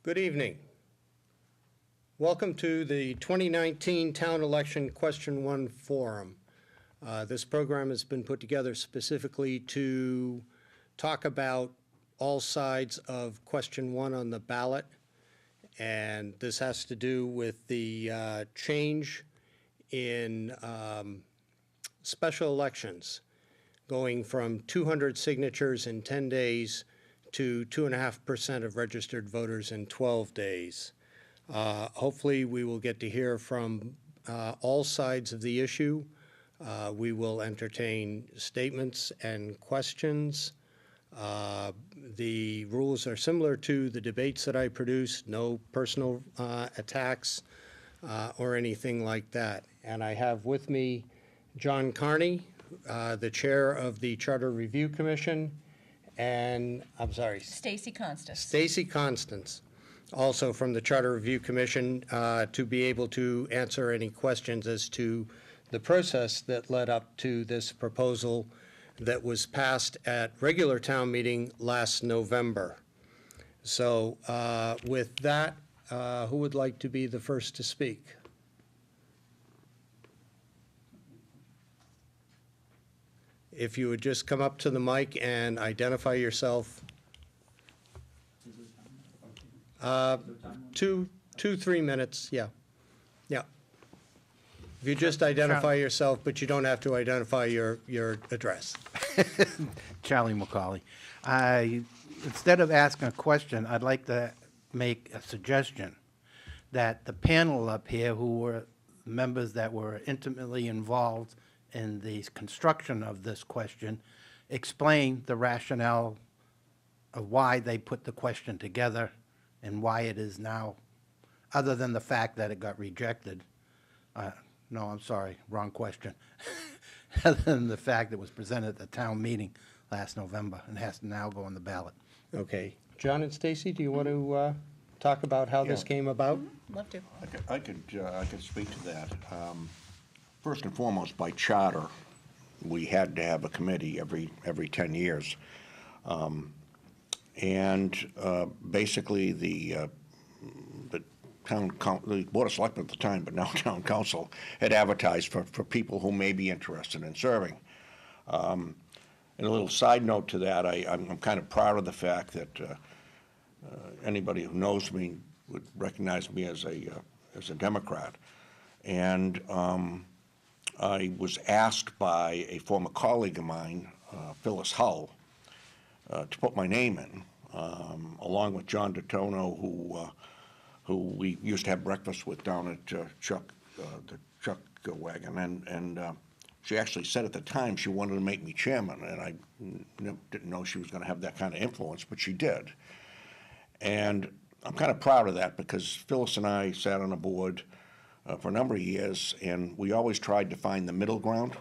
Good evening. Welcome to the 2019 Town Election Question 1 Forum. This program has been put together specifically to talk about all sides of Question 1 on the ballot. And this has to do with the change in special elections, going from 200 signatures in 10 days to 2.5% of registered voters in 12 days. Hopefully, we will get to hear from all sides of the issue. We will entertain statements and questions. The rules are similar to the debates that I produced, no personal attacks or anything like that. And I have with me John Carney, the chair of the Charter Review Commission, and, I'm sorry. Stacy Constance. Stacy Constance, also from the Charter Review Commission, to be able to answer any questions as to the process that led up to this proposal that was passed at regular town meeting last November. So with that, who would like to be the first to speak? If you would just come up to the mic and identify yourself. 3 minutes, yeah. Yeah. If you just identify yourself, but you don't have to identify your address. Charlie McCauley. Instead of asking a question, I'd like to make a suggestion that the panel up here, who were members that were intimately involved in the construction of this question, explain the rationale of why they put the question together and why it is now, other than the fact that it got rejected. No, I'm sorry, wrong question. Other than the fact it was presented at the town meeting last November and has to now go on the ballot. Okay. John and Stacy, do you want to talk about how this came about? Love to. I could speak to that. First and foremost, by charter, we had to have a committee every 10 years. Basically, the Board of Selectmen at the time, but now Town Council, had advertised for people who may be interested in serving. And a little side note to that, I'm kind of proud of the fact that anybody who knows me would recognize me as a Democrat. And I was asked by a former colleague of mine, Phyllis Hull, to put my name in, along with John DeTono, who we used to have breakfast with down at the Chuck Wagon. And she actually said at the time she wanted to make me chairman, and I didn't know she was going to have that kind of influence, but she did. And I'm kind of proud of that because Phyllis and I sat on a board for a number of years, and we always tried to find the middle ground.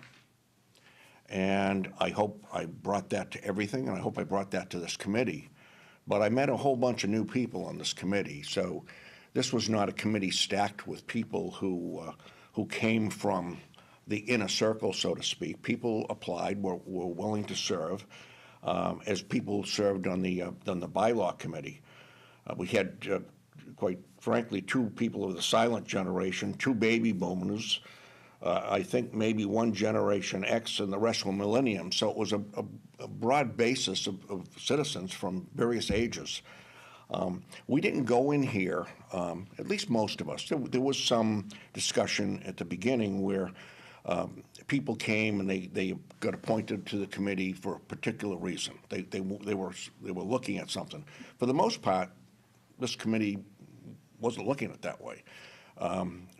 And I hope I brought that to everything, and I hope I brought that to this committee. But I met a whole bunch of new people on this committee, so this was not a committee stacked with people who came from the inner circle, so to speak. People applied, were willing to serve, as people served on the bylaw committee. We had quite frankly, 2 people of the silent generation, 2 baby boomers, I think maybe 1 Generation X, and the rest were millennium. So it was a broad basis of citizens from various ages. We didn't go in here, at least most of us. There was some discussion at the beginning where people came and they got appointed to the committee for a particular reason. They were looking at something. For the most part, this committee wasn't looking at it that way.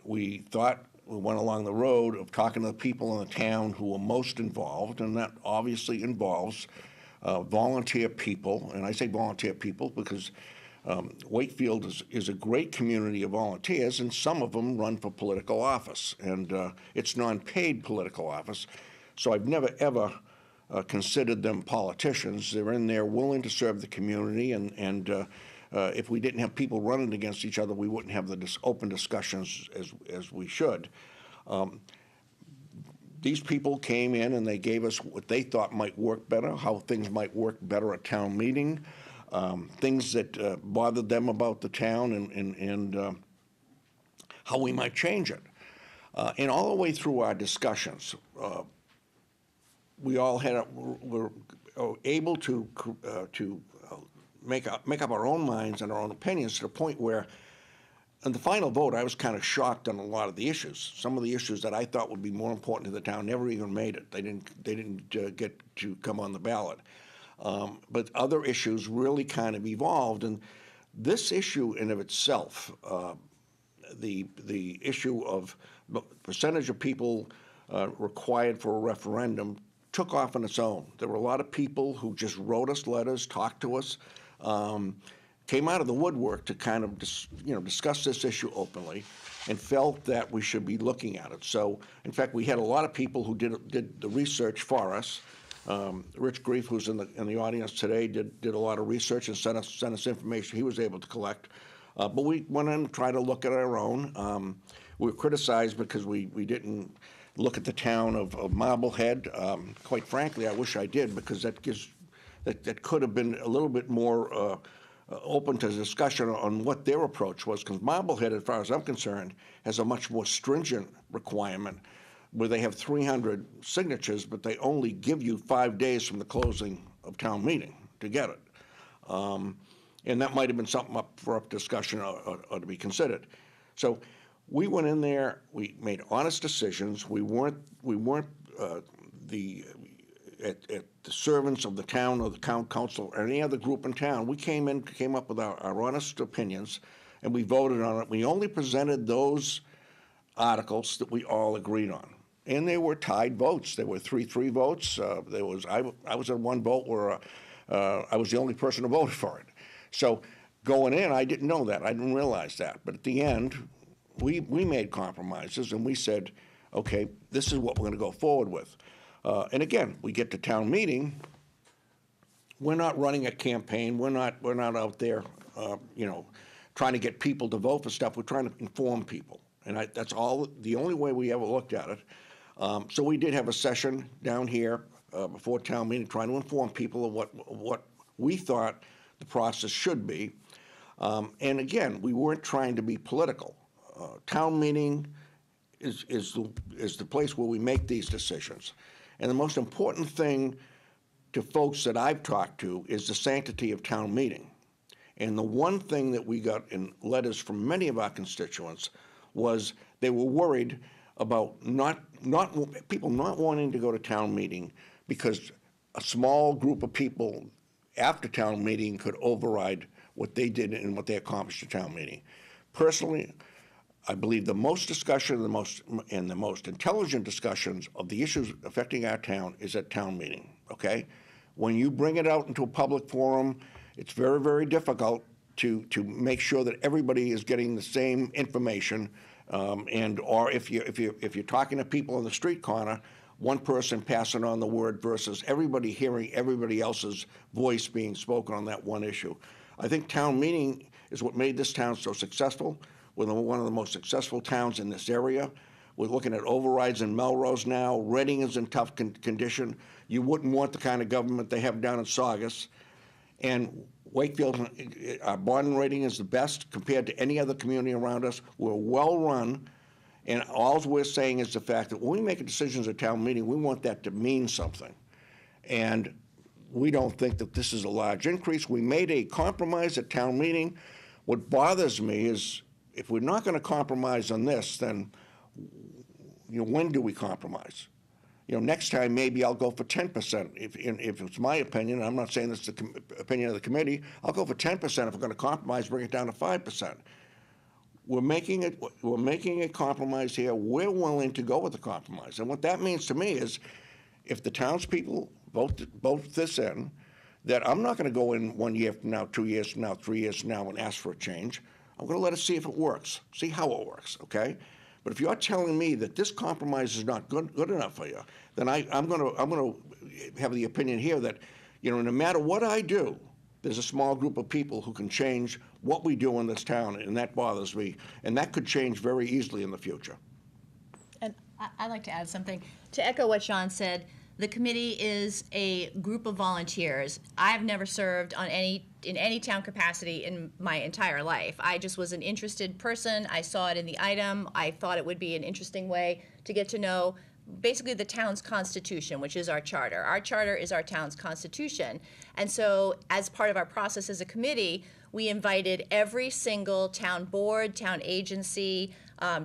We thought we went along the road of talking to the people in the town who were most involved, and that obviously involves volunteer people. And I say volunteer people because Wakefield is a great community of volunteers, and some of them run for political office, and it's non-paid political office. So I've never, ever considered them politicians. They're in there willing to serve the community, and if we didn't have people running against each other, we wouldn't have the open discussions as we should. These people came in and they gave us what they thought might work better, how things might work better at town meeting. things that bothered them about the town and how we might change it. And all the way through our discussions, we all were able to make up our own minds and our own opinions to the point where, in the final vote, I was kind of shocked on a lot of the issues. Some of the issues that I thought would be more important to the town never even made it. They didn't get to come on the ballot. But other issues really kind of evolved, and this issue in of itself, the issue of percentage of people required for a referendum, took off on its own. There were a lot of people who just wrote us letters, talked to us, came out of the woodwork to kind of discuss this issue openly, and felt that we should be looking at it. So, in fact, we had a lot of people who did the research for us. Rich Grief, who's in the audience today, did a lot of research and sent us information he was able to collect. But we went in and tried to look at our own. We were criticized because we didn't look at the town of Marblehead. Quite frankly, I wish I did, because that could have been a little bit more open to discussion on what their approach was, because Marblehead, as far as I'm concerned, has a much more stringent requirement where they have 300 signatures, but they only give you 5 days from the closing of town meeting to get it. And that might have been something up for discussion or to be considered. So we went in there, we made honest decisions. We weren't at the servants of the town or the town council or any other group in town. We came up with our honest opinions, and we voted on it. We only presented those articles that we all agreed on. And they were tied votes. There were 3-3 votes. I was in one vote where I was the only person who voted for it. So going in, I didn't know that. I didn't realize that. But at the end, we made compromises, and we said, okay, this is what we're going to go forward with. And again, we get to town meeting. We're not running a campaign. We're not out there, trying to get people to vote for stuff. We're trying to inform people, and that's all. The only way we ever looked at it. So we did have a session down here before town meeting, trying to inform people of what we thought the process should be. And again, we weren't trying to be political. Town meeting is the place where we make these decisions. And the most important thing to folks that I've talked to is the sanctity of town meeting. And the one thing that we got in letters from many of our constituents was they were worried about people not wanting to go to town meeting because a small group of people after town meeting could override what they did and what they accomplished at town meeting. Personally, I believe the most discussion, the most intelligent discussions of the issues affecting our town is at town meeting, okay? When you bring it out into a public forum, it's very, very difficult to make sure that everybody is getting the same information, or if you're talking to people on the street corner, one person passing on the word versus everybody hearing everybody else's voice being spoken on that one issue. I think town meeting is what made this town so successful. We're one of the most successful towns in this area. We're looking at overrides in Melrose now. Reading is in tough condition. You wouldn't want the kind of government they have down in Saugus. And Wakefield, our bond rating is the best compared to any other community around us. We're well run. And all we're saying is the fact that when we make decisions at town meeting, we want that to mean something. And we don't think that this is a large increase. We made a compromise at town meeting. What bothers me is if we're not going to compromise on this, then when do we compromise? Next time maybe I'll go for 10%. If it's my opinion, I'm not saying this is the opinion of the committee, I'll go for 10%. If we're going to compromise, bring it down to 5%. We're making a compromise here. We're willing to go with the compromise. And what that means to me is if the townspeople vote this in, that I'm not going to go in 1 year from now, 2 years from now, 3 years from now and ask for a change. I'm going to let us see if it works, see how it works, okay? But if you're telling me that this compromise is not good enough for you, then I'm going to have the opinion here that, no matter what I do, there's a small group of people who can change what we do in this town, and that bothers me. And that could change very easily in the future. And I'd like to add something. To echo what Sean said, The committee is a group of volunteers. I've never served in any town capacity in my entire life. I just was an interested person. I saw it in the item. I thought it would be an interesting way to get to know basically the town's constitution, which is our charter. Our charter is our town's constitution. And so as part of our process as a committee, we invited every single town board, town agency,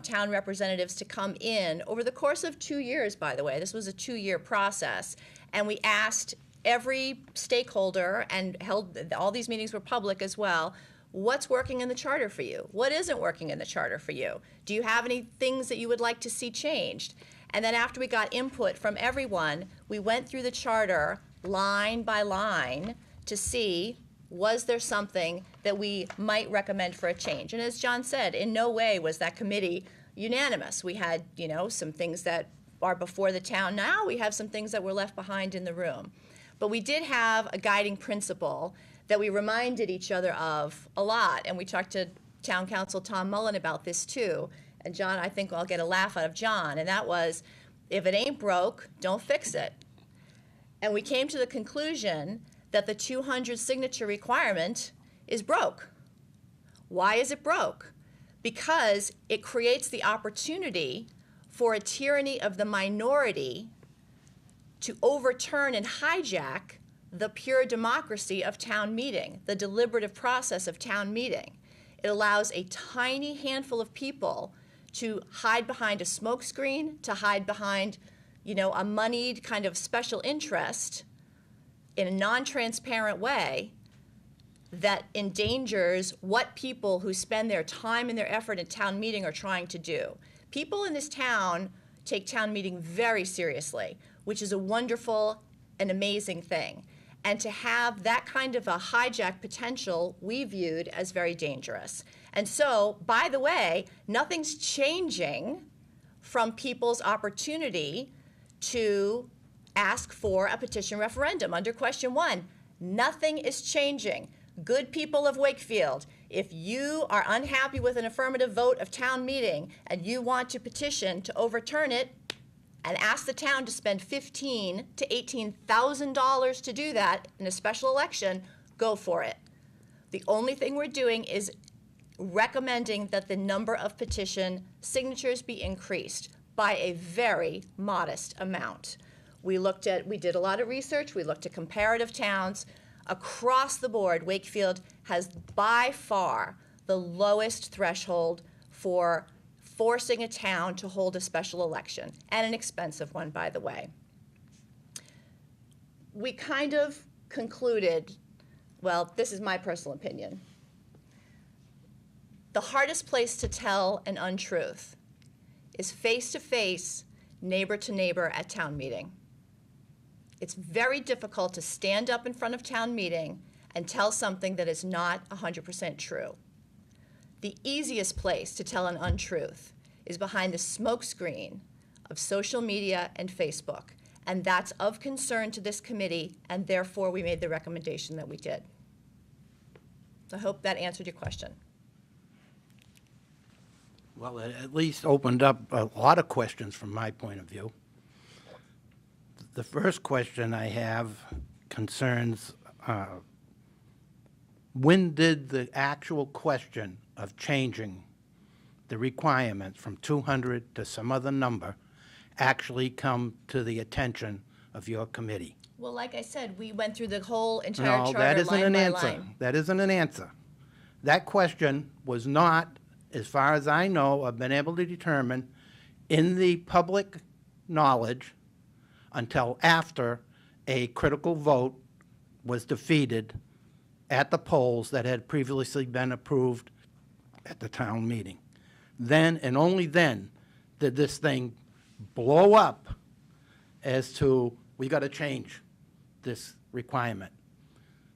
town representatives to come in over the course of 2 years, by the way. This was a 2-year process. And we asked every stakeholder, and held, all these meetings were public as well, what's working in the charter for you? What isn't working in the charter for you? Do you have any things that you would like to see changed? And then after we got input from everyone, we went through the charter line by line to see, was there something that we might recommend for a change? And as John said, in no way was that committee unanimous. We had, some things that are before the town now. We have some things that were left behind in the room. But we did have a guiding principle that we reminded each other of a lot. And we talked to Town Council Tom Mullen about this too. And John, I think I'll get a laugh out of John. And that was, if it ain't broke, don't fix it. And we came to the conclusion that the 200 signature requirement is broke. Why is it broke? Because it creates the opportunity for a tyranny of the minority to overturn and hijack the pure democracy of town meeting, the deliberative process of town meeting. It allows a tiny handful of people to hide behind a smokescreen, to hide behind, a moneyed kind of special interest in a non-transparent way that endangers what people who spend their time and their effort in town meeting are trying to do. People in this town take town meeting very seriously, which is a wonderful and amazing thing. And to have that kind of a hijack potential, we viewed as very dangerous. And so, by the way, nothing's changing from people's opportunity to ask for a petition referendum. Under question 1, nothing is changing. Good people of Wakefield, if you are unhappy with an affirmative vote of town meeting and you want to petition to overturn it, and ask the town to spend $15,000 to $18,000 to do that in a special election, go for it. The only thing we're doing is recommending that the number of petition signatures be increased by a very modest amount. We did a lot of research, we looked at comparative towns. Across the board, Wakefield has by far the lowest threshold for forcing a town to hold a special election, and an expensive one, by the way. We kind of concluded, well, this is my personal opinion, the hardest place to tell an untruth is face-to-face, neighbor-to-neighbor at town meeting. It's very difficult to stand up in front of town meeting and tell something that is not 100% true. The easiest place to tell an untruth is behind the smokescreen of social media and Facebook. And that's of concern to this committee, and therefore we made the recommendation that we did. So I hope that answered your question. Well, it at least opened up a lot of questions from my point of view. The first question I have concerns when did the actual question of changing the requirements from 200 to some other number actually come to the attention of your committee? Well, like I said, we went through the whole entire No, charter that isn't line an by answer. line. That isn't an answer. That question was not, as far as I know, I've been able to determine, in the public knowledge until after a critical vote was defeated at the polls that had previously been approved at the town meeting. Then, and only then, did this thing blow up as to, we got to change this requirement.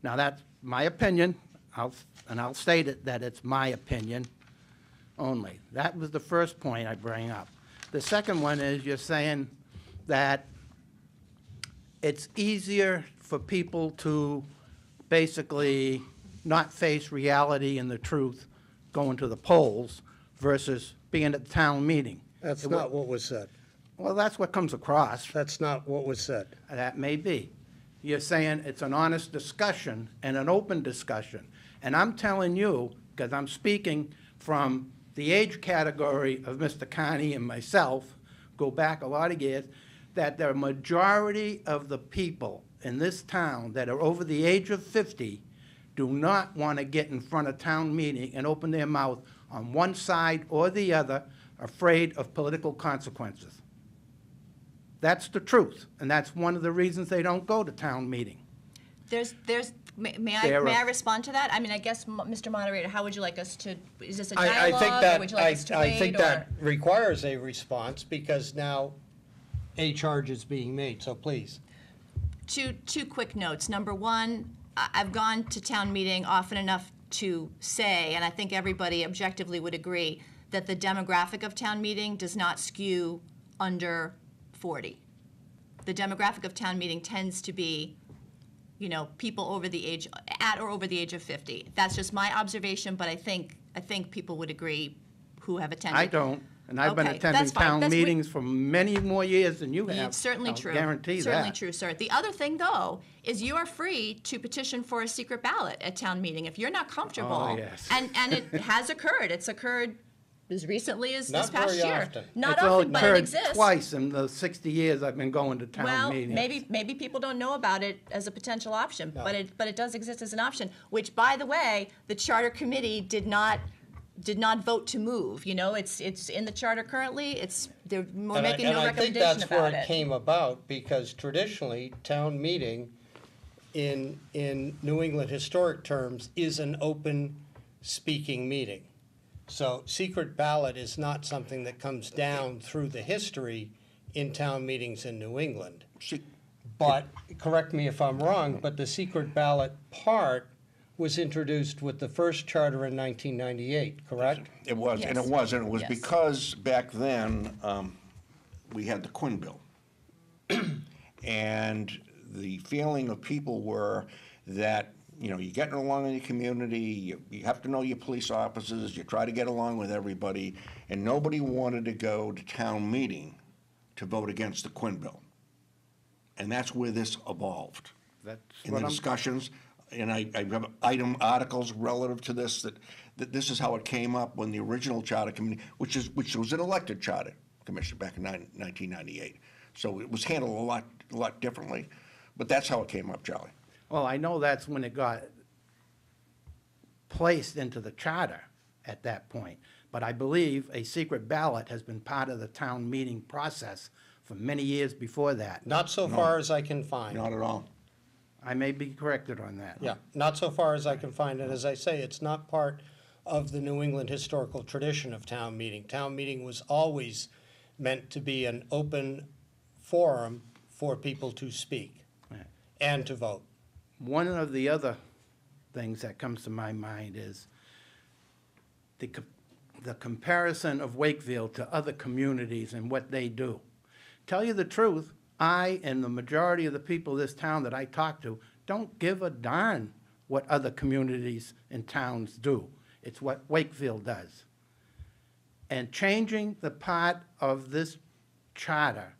Now, that's my opinion, and I'll state it that it's my opinion only. That was the first point I bring up. The second one is you're saying that it's easier for people to basically not face reality and the truth going to the polls versus being at the town meeting. That's not what was said. Well, that's what comes across. That's not what was said. That may be. You're saying it's an honest discussion and an open discussion. And I'm telling you, because I'm speaking from the age category of Mr. Carney and myself, go back a lot of years, that the majority of the people in this town that are over the age of 50 do not want to get in front of town meeting and open their mouth on one side or the other, afraid of political consequences. That's the truth, and that's one of the reasons they don't go to town meeting. May I respond to that? I mean, I guess, Mr. Moderator, how would you like us to, is this a I think dialogue, or would you like us to I wait, think or? that requires a response because now a charge is being made, so please. Two quick notes. Number one, I've gone to town meeting often enough to say, and I think everybody objectively would agree, that the demographic of town meeting does not skew under 40. The demographic of town meeting tends to be, you know, people over the age, at or over the age of 50. That's just my observation, but I think people would agree who have attended. I don't, and I've been Okay, attending that's fine. town meetings for many more years than you have. It's certainly I'll true. guarantee that. Certainly true, sir. The other thing, though, is you are free to petition for a secret ballot at town meeting if you're not comfortable. Oh, yes. And it has occurred. It's occurred as recently as Not this past very year. often. Not It's often, but it occurred exists. twice in the 60 years I've been going to town Well, meetings. maybe people don't know about it as a potential option, but it does exist as an option. Which, by the way, the charter committee did not vote to move. You know, it's in the charter currently. We're making no recommendation about it. And I think that's where it came about, because traditionally, town meeting in New England historic terms is an open speaking meeting. So secret ballot is not something that comes down through the history in town meetings in New England. But, correct me if I'm wrong, but the secret ballot part was introduced with the first charter in 1998, correct? It was, and it Yes. was, and it was Yes. because back then, we had the Quinn Bill. And the feeling of people were that, you know, you're getting along in your community, you have to know your police officers, you try to get along with everybody, and nobody wanted to go to town meeting to vote against the Quinn Bill. And that's where this evolved. That's In what the I'm- discussions, and I have articles relative to this, that this is how it came up when the original charter committee, which was an elected charter commission back in 1998. So it was handled a lot differently, but that's how it came up, Charlie. Well, I know that's when it got placed into the charter at that point. But I believe a secret ballot has been part of the town meeting process for many years before that. Not so far as I can find. Not at all. I may be corrected on that. Yeah, not so far as I can find. And as I say, it's not part of the New England historical tradition of town meeting. Town meeting was always meant to be an open forum for people to speak Right. and to vote. One of the other things that comes to my mind is the comparison of Wakefield to other communities and what they do. Tell you the truth, I and the majority of the people of this town that I talk to don't give a darn what other communities and towns do. It's what Wakefield does. And changing the part of this charter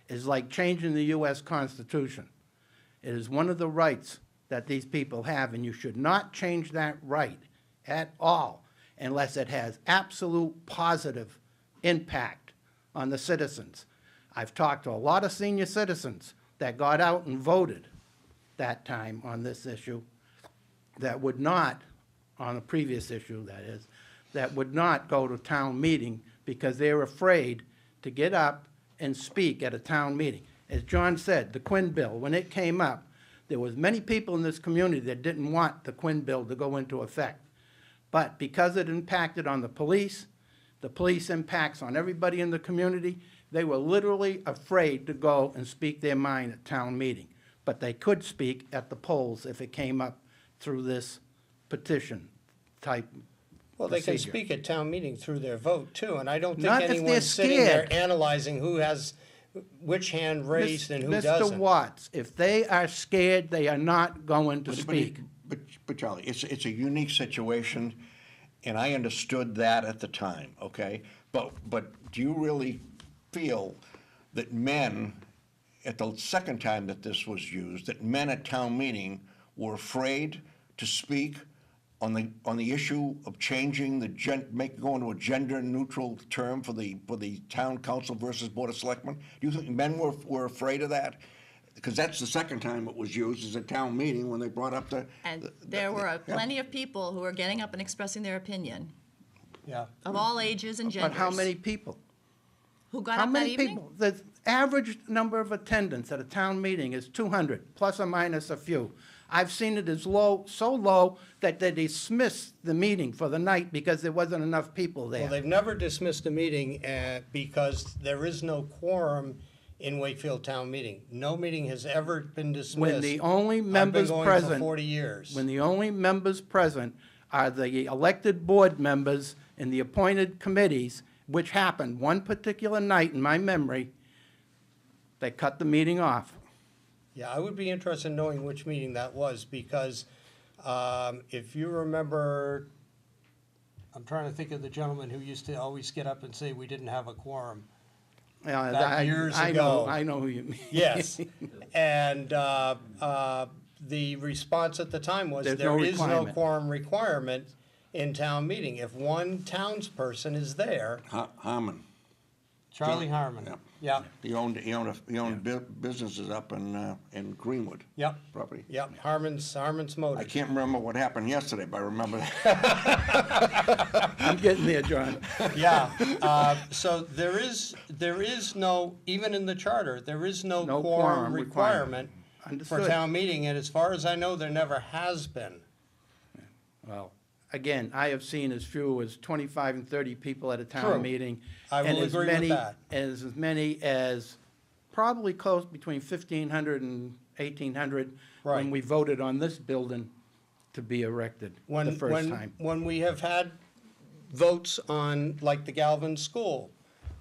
is like changing the U.S. Constitution. It is one of the rights that these people have, and you should not change that right at all unless it has absolute positive impact on the citizens. I've talked to a lot of senior citizens that got out and voted that time on this issue that would not, on a previous issue that is, that would not go to town meeting because they're afraid to get up and speak at a town meeting. As John said, the Quinn Bill, when it came up, there was many people in this community that didn't want the Quinn Bill to go into effect. But because it impacted on the police impacts on everybody in the community, they were literally afraid to go and speak their mind at town meeting. But they could speak at the polls if it came up through this petition type Well, they can procedure. speak at town meeting through their vote too, and I don't think Not if they're anyone's sitting there scared. analyzing who has which hand raised and who Mr. doesn't. Watts, if they are scared, they are not going to But- speak. But Charlie, it's a unique situation, and I understood that at the time, okay? But do you really feel that men, at the second time that this was used, that men at town meeting were afraid to speak on the issue of changing going to a gender-neutral term for the town council versus board of selectmen? Do you think men were afraid of that? Because that's the second time it was used as a town meeting when they brought up And there were plenty of people who were getting up and expressing their opinion, Yeah. of all ages and genders. But how many people? Who got How up that many evening? people? The average number of attendance at a town meeting is 200, plus or minus a few. I've seen it as low, so low that they dismissed the meeting for the night because there wasn't enough people Well, there. they've never dismissed a meeting because there is no quorum in Wakefield Town Meeting. No meeting has ever been dismissed. When the only members I've been going for present. 40 years. When the only members present are the elected board members and the appointed committees, which happened one particular night in my memory, they cut the meeting off. Yeah, I would be interested in knowing which meeting that was, because if you remember, I'm trying to think of the gentleman who used to always get up and say we didn't have a quorum. Back years ago. I know who you mean. Yes, and the response at the time was, There's there no is no requirement. quorum requirement in town meeting. If one townsperson is there, Harmon. Charlie Harmon, Yeah. yeah, He owned businesses up in Greenwood. yep, Property. yep, Harmon's I Motors. can't remember what happened yesterday, but I remember that. I'm getting there, John. Yeah, so there is no, even in the charter, there is no No quorum quorum requirement for Understood. town meeting, and as far as I know, there never has been. Well, again, I have seen as few as 25 and 30 people at a True. town meeting. I and will as agree with many- that. As many as probably close between 1,500 and 1,800 Right. when we voted on this building to be erected the first time. When we have had votes on, like the Galvin School,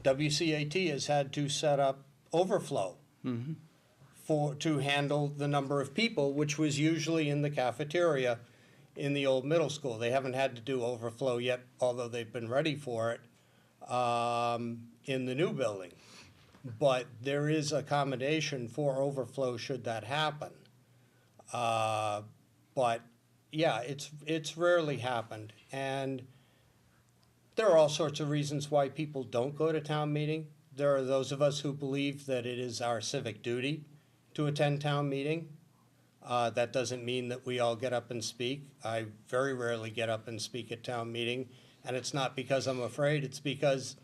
WCAT has had to set up overflow to handle the number of people, which was usually in the cafeteria in the old middle school. They haven't had to do overflow yet, although they've been ready for it, in the new building. But there is accommodation for overflow should that happen. But, yeah, it's rarely happened. And there are all sorts of reasons why people don't go to town meeting. There are those of us who believe that it is our civic duty to attend town meeting. That doesn't mean that we all get up and speak. I very rarely get up and speak at town meeting, and it's not because I'm afraid, it's because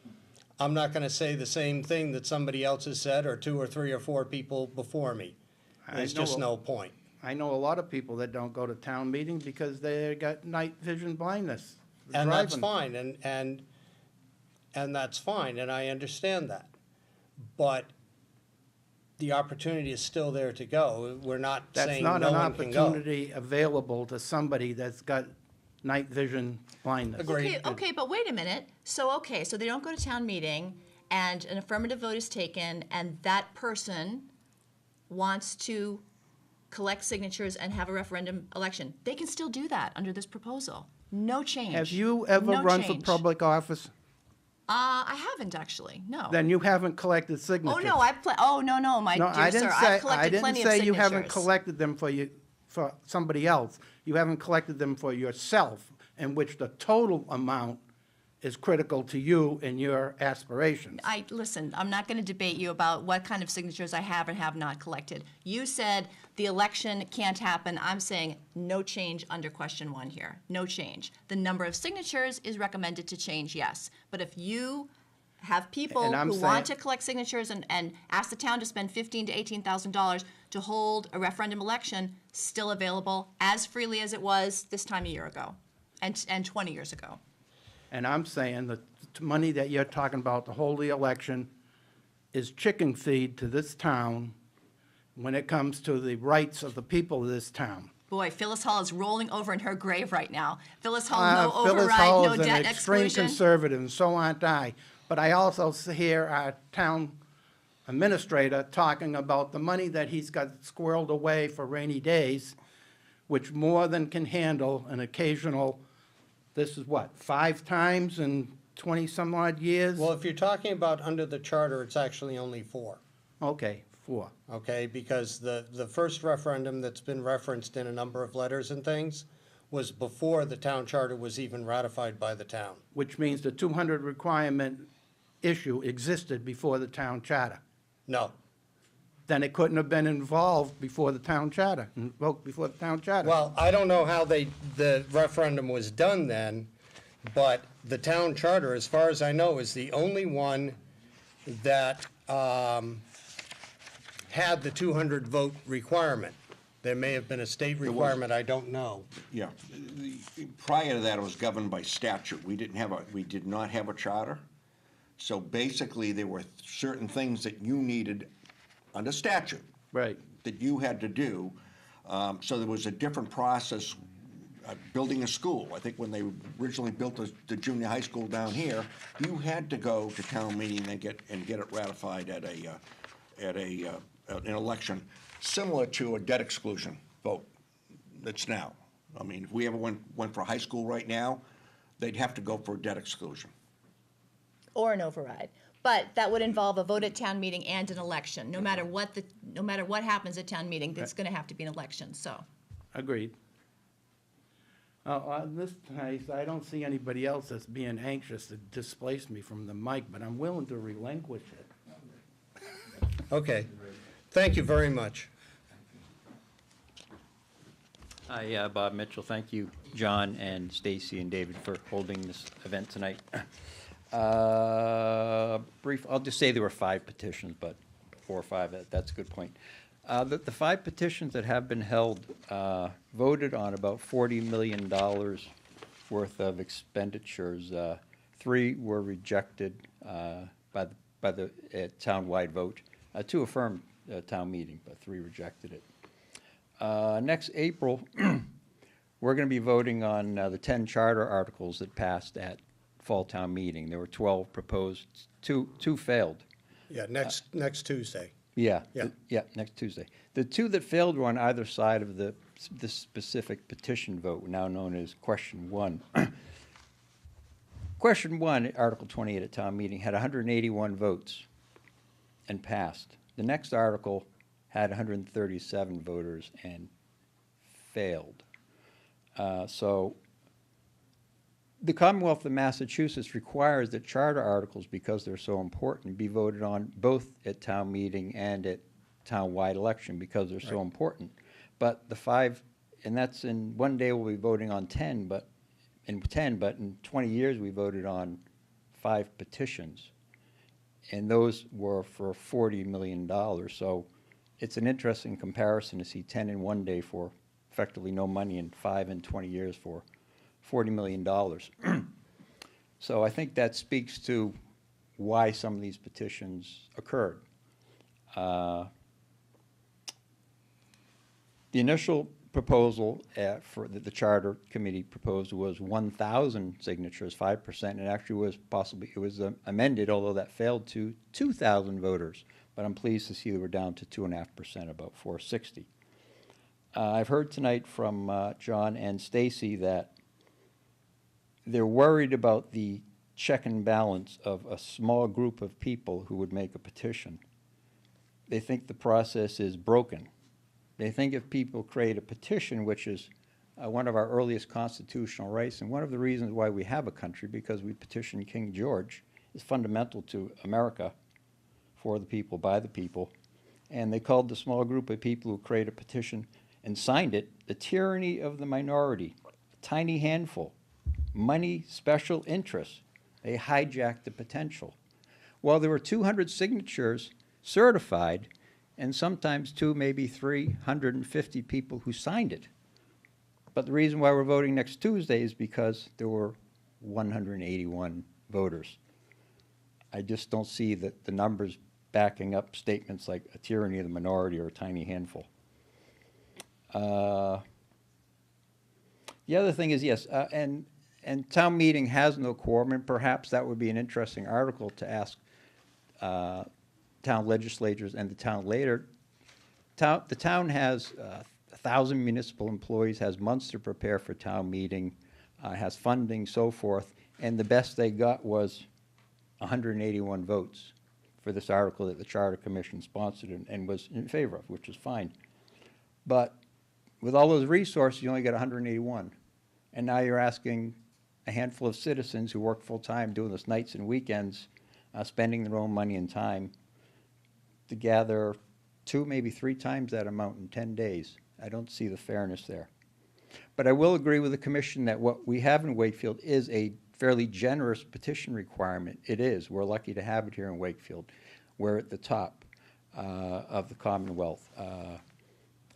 I'm not gonna say the same thing that somebody else has said, or 2 or 3 or 4 people before me. There's just no point. I know a lot of people that don't go to town meetings because they got night vision blindness. And that's Driving. fine, and that's fine, and I understand that. But the opportunity is still there to go. We're not That's saying not no an one can go. opportunity available to somebody that's got night vision blindness. Agreed. Okay, but wait a minute. So they don't go to town meeting, and an affirmative vote is taken, and that person wants to collect signatures and have a referendum election. They can still do that under this proposal. No change. Have you ever No run for change. public office? I haven't actually, no. Then you haven't collected signatures. Oh, no, my No, I dear didn't sir, say, I've collected plenty of I signatures. didn't say you haven't collected them for somebody else. You haven't collected them for yourself, in which the total amount is critical to you and your aspirations. Listen, I'm not going to debate you about what kind of signatures I have and have not collected. You said the election can't happen. I'm saying no change under question 1 here. No change. The number of signatures is recommended to change, yes. But if you have people And I'm who want to saying- collect signatures and ask the town to spend $15,000 to $18,000 to hold a referendum election, still available as freely as it was this time a year ago and 20 years ago. And I'm saying that the money that you're talking about to hold the election is chicken feed to this town when it comes to the rights of the people of this town. Boy, Phyllis Hall is rolling over in her grave right now. Phyllis Hall, no Phyllis override, Hall no is an debt extreme exclusion. conservative, and so aren't I. But I also hear our town administrator talking about the money that he's got squirreled away for rainy days, which more than can handle an occasional, this is what, 5 times in 20-some-odd years? Well, if you're talking about under the charter, it's actually only 4. Okay, 4. Okay, because the first referendum that's been referenced in a number of letters and things was before the town charter was even ratified by the town. Which means the 200 requirement issue existed before the town charter. No. Then it couldn't have been involved before the town charter, invoked before the town charter. Well, I don't know how the referendum was done then, but the town charter, as far as I know, is the only one that had the 200 vote requirement. There may have been a state requirement, I don't know. Yeah. Prior to that, it was governed by statute. We did not have a charter. So basically, there were certain things that you needed under statute. Right. That you had to do. So there was a different process, building a school. I think when they originally built the junior high school down here, you had to go to town meeting and get it ratified at an election, similar to a debt exclusion vote that's now. I mean, if we ever went for high school right now, they'd have to go for a debt exclusion. Or an override. But that would involve a vote at town meeting and an election. No matter what happens at town meeting, there's gonna have to be an election, so. Agreed. On this case, I don't see anybody else that's being anxious to displace me from the mic, but I'm willing to relinquish it. Okay, thank you very much. Hi, Bob Mitchell. Thank you, John and Stacy and David, for holding this event tonight. I'll just say there were 5 petitions, but 4 or 5, that's a good point. The 5 petitions that have been held voted on about $40 million worth of expenditures. 3 were rejected by the town-wide vote. 2 affirmed town meeting, but 3 rejected it. Next April, we're going to be voting on the 10 charter articles that passed at fall town meeting. There were 12 proposed, 2 failed. Yeah, next Tuesday. Yeah. Yeah. Next Tuesday. The 2 that failed were on either side of the specific petition vote, now known as question 1. Question 1, Article 28 at town meeting, had 181 votes and passed. The next article had 137 voters and failed. So the Commonwealth of Massachusetts requires that charter articles, because they're so important, be voted on both at town meeting and at town-wide election because they're so important. But the 5, and that's in one day we'll be voting on 10, but in 20 years we voted on 5 petitions. And those were for $40 million. So it's an interesting comparison to see 10 in one day for effectively no money and 5 in 20 years for $40 million. So I think that speaks to why some of these petitions occurred. The initial proposal for the Charter Committee proposed was 1,000 signatures, 5%. And it actually was it was amended, although that failed, to 2,000 voters. But I'm pleased to see that we're down to 2.5%, about 460. I've heard tonight from John and Stacy that they're worried about the check and balance of a small group of people who would make a petition. They think the process is broken. They think if people create a petition, which is one of our earliest constitutional rights, and one of the reasons why we have a country, because we petitioned King George, is fundamental to America, for the people, by the people. And they called the small group of people who create a petition and signed it the tyranny of the minority, a tiny handful. Money, special interests. They hijacked the potential. Well, there were 200 signatures certified, and sometimes 200, maybe 350 people who signed it. But the reason why we're voting next Tuesday is because there were 181 voters. I just don't see the numbers backing up statements like a tyranny of the minority or a tiny handful. The other thing is, yes, and town meeting has no quorum, and perhaps that would be an interesting article to ask town legislators and the town later. The town has 1,000 municipal employees, has months to prepare for town meeting, has funding, so forth, And the best they got was 181 votes for this article that the Charter Commission sponsored and was in favor of, which is fine. But with all those resources, you only get 181. And now you're asking a handful of citizens who work full-time, doing this nights and weekends, spending their own money and time, to gather 2, maybe 3 times that amount in 10 days. I don't see the fairness there. But I will agree with the commission that what we have in Wakefield is a fairly generous petition requirement. It is. We're lucky to have it here in Wakefield. We're at the top of the Commonwealth.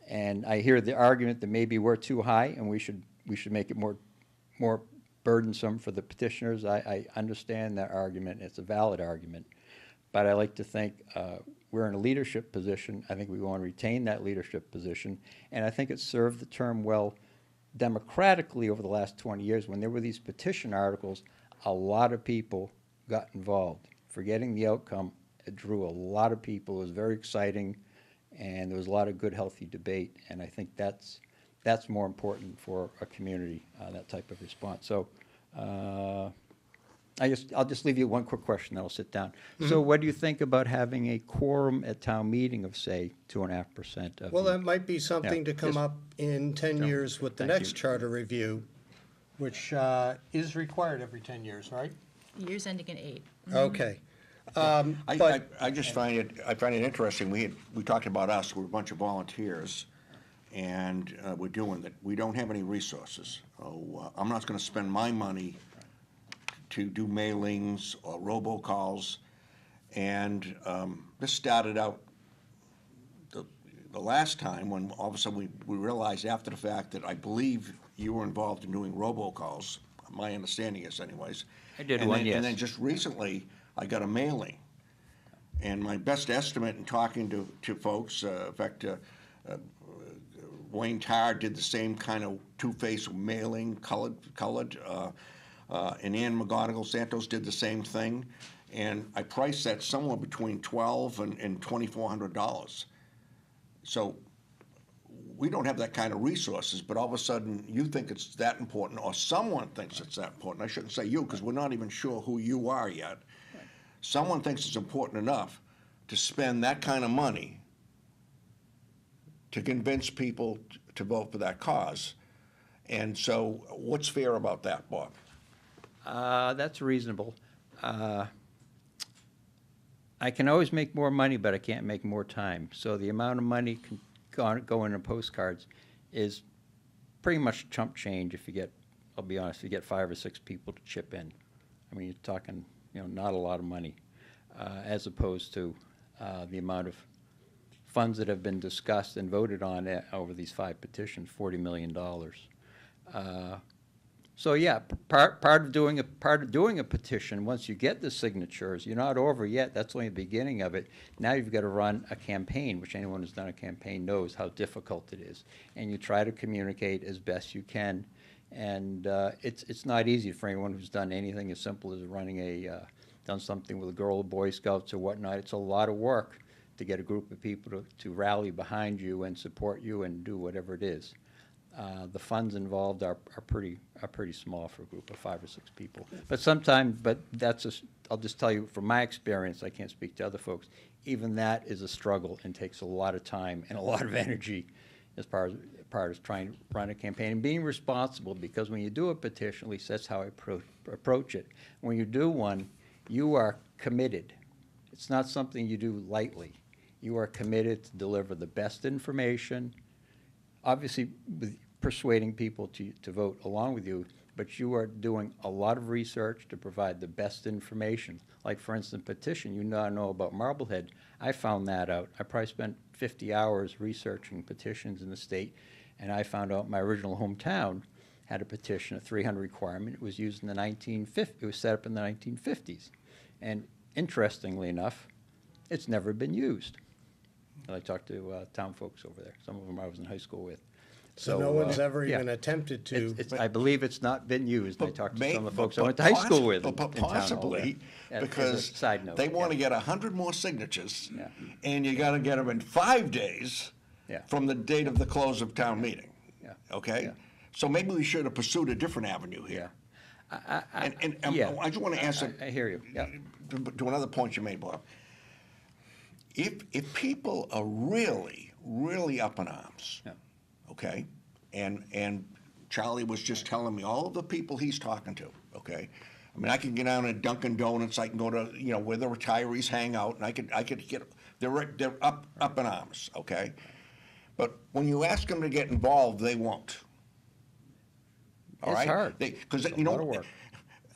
And I hear the argument that maybe we're too high and we should make it more burdensome for the petitioners. I understand that argument. It's a valid argument. But I like to think we're in a leadership position. I think we want to retain that leadership position. And I think it served the term well democratically over the last 20 years. When there were these petition articles, a lot of people got involved. Forgetting the outcome, it drew a lot of people. It was very exciting, and there was a lot of good, healthy debate. And I think that's more important for a community, that type of response. So I'll just leave you one quick question, then I'll sit down. So what do you think about having a quorum at town meeting of, say, 2.5% of? Well, that might be something to come just- up in 10 years with the Thank next you. charter review, which is required every 10 years, right? Years ending in 8. Okay. I just find it interesting. We talked about us, we're a bunch of volunteers, and we're doing that. We don't have any resources. I'm not gonna spend my money to do mailings or robocalls. And this started out the last time when all of a sudden we realized after the fact that I believe you were involved in doing robocalls. My understanding is anyways. I did And one, then- yes. And then just recently, I got a mailing. And my best estimate in talking to folks, in fact, Wayne Tarr did the same kind of two-faced mailing, colored, and Ann McGonigal Santos did the same thing. And I priced that somewhere between $1,200 and $2,400. So we don't have that kind of resources, but all of a sudden you think it's that important, or someone thinks it's that important. I shouldn't say you, because we're not even sure who you are yet. Someone thinks it's important enough to spend that kind of money to convince people to vote for that cause. And so what's fair about that, Bob? That's reasonable. I can always make more money, but I can't make more time. So the amount of money go into postcards is pretty much chump change if you get, I'll be honest, if you get 5 or 6 people to chip in. I mean, you're talking, not a lot of money, as opposed to the amount of funds that have been discussed and voted on over these 5 petitions, $40 million. So yeah, part of doing a petition, once you get the signatures, you're not over yet. That's only the beginning of it. Now you've got to run a campaign, which anyone who's done a campaign knows how difficult it is. And you try to communicate as best you can. And it's not easy for anyone who's done anything as simple as done something with a Girl or Boy Scouts or whatnot. It's a lot of work to get a group of people to rally behind you and support you and do whatever it is. The funds involved are pretty small for a group of 5 or 6 people. But sometimes, I'll just tell you from my experience, I can't speak to other folks, even that is a struggle and takes a lot of time and a lot of energy as part of trying to run a campaign and being responsible, because when you do a petition, at least that's how I approach it. When you do one, you are committed. It's not something you do lightly. You are committed to deliver the best information, obviously with persuading people to vote along with you, but you are doing a lot of research to provide the best information. Like, for instance, petition, you now know about Marblehead. I found that out. I probably spent 50 hours researching petitions in the state, and I found out my original hometown had a petition, a 300 requirement. It was used in the 1950s. It was set up in the 1950s. And interestingly enough, it's never been used. And I talked to town folks over there. Some of them I was in high school with. So no one's ever yeah. even attempted to. I believe it's not been used. I talked to some of the folks I but went to high school with in But town hall possibly, there. As a because side note, they want to yeah. get 100 more signatures, Yeah. and you got to get them in 5 days Yeah. from the date of the close of town meeting. Yeah. Okay? Yeah. So maybe we should have pursued a different avenue here. Yeah. I just want to answer I hear you, yeah. to another point you made, Bob. If people are really, really up in arms, Yeah. okay, and Charlie was just telling me all of the people he's talking to, okay. I mean, I can get down at Dunkin' Donuts. I can go to where the retirees hang out, and I could get they're up in arms, okay. But when you ask them to get involved, they won't. All It's right? hard. Because It's a lot of work.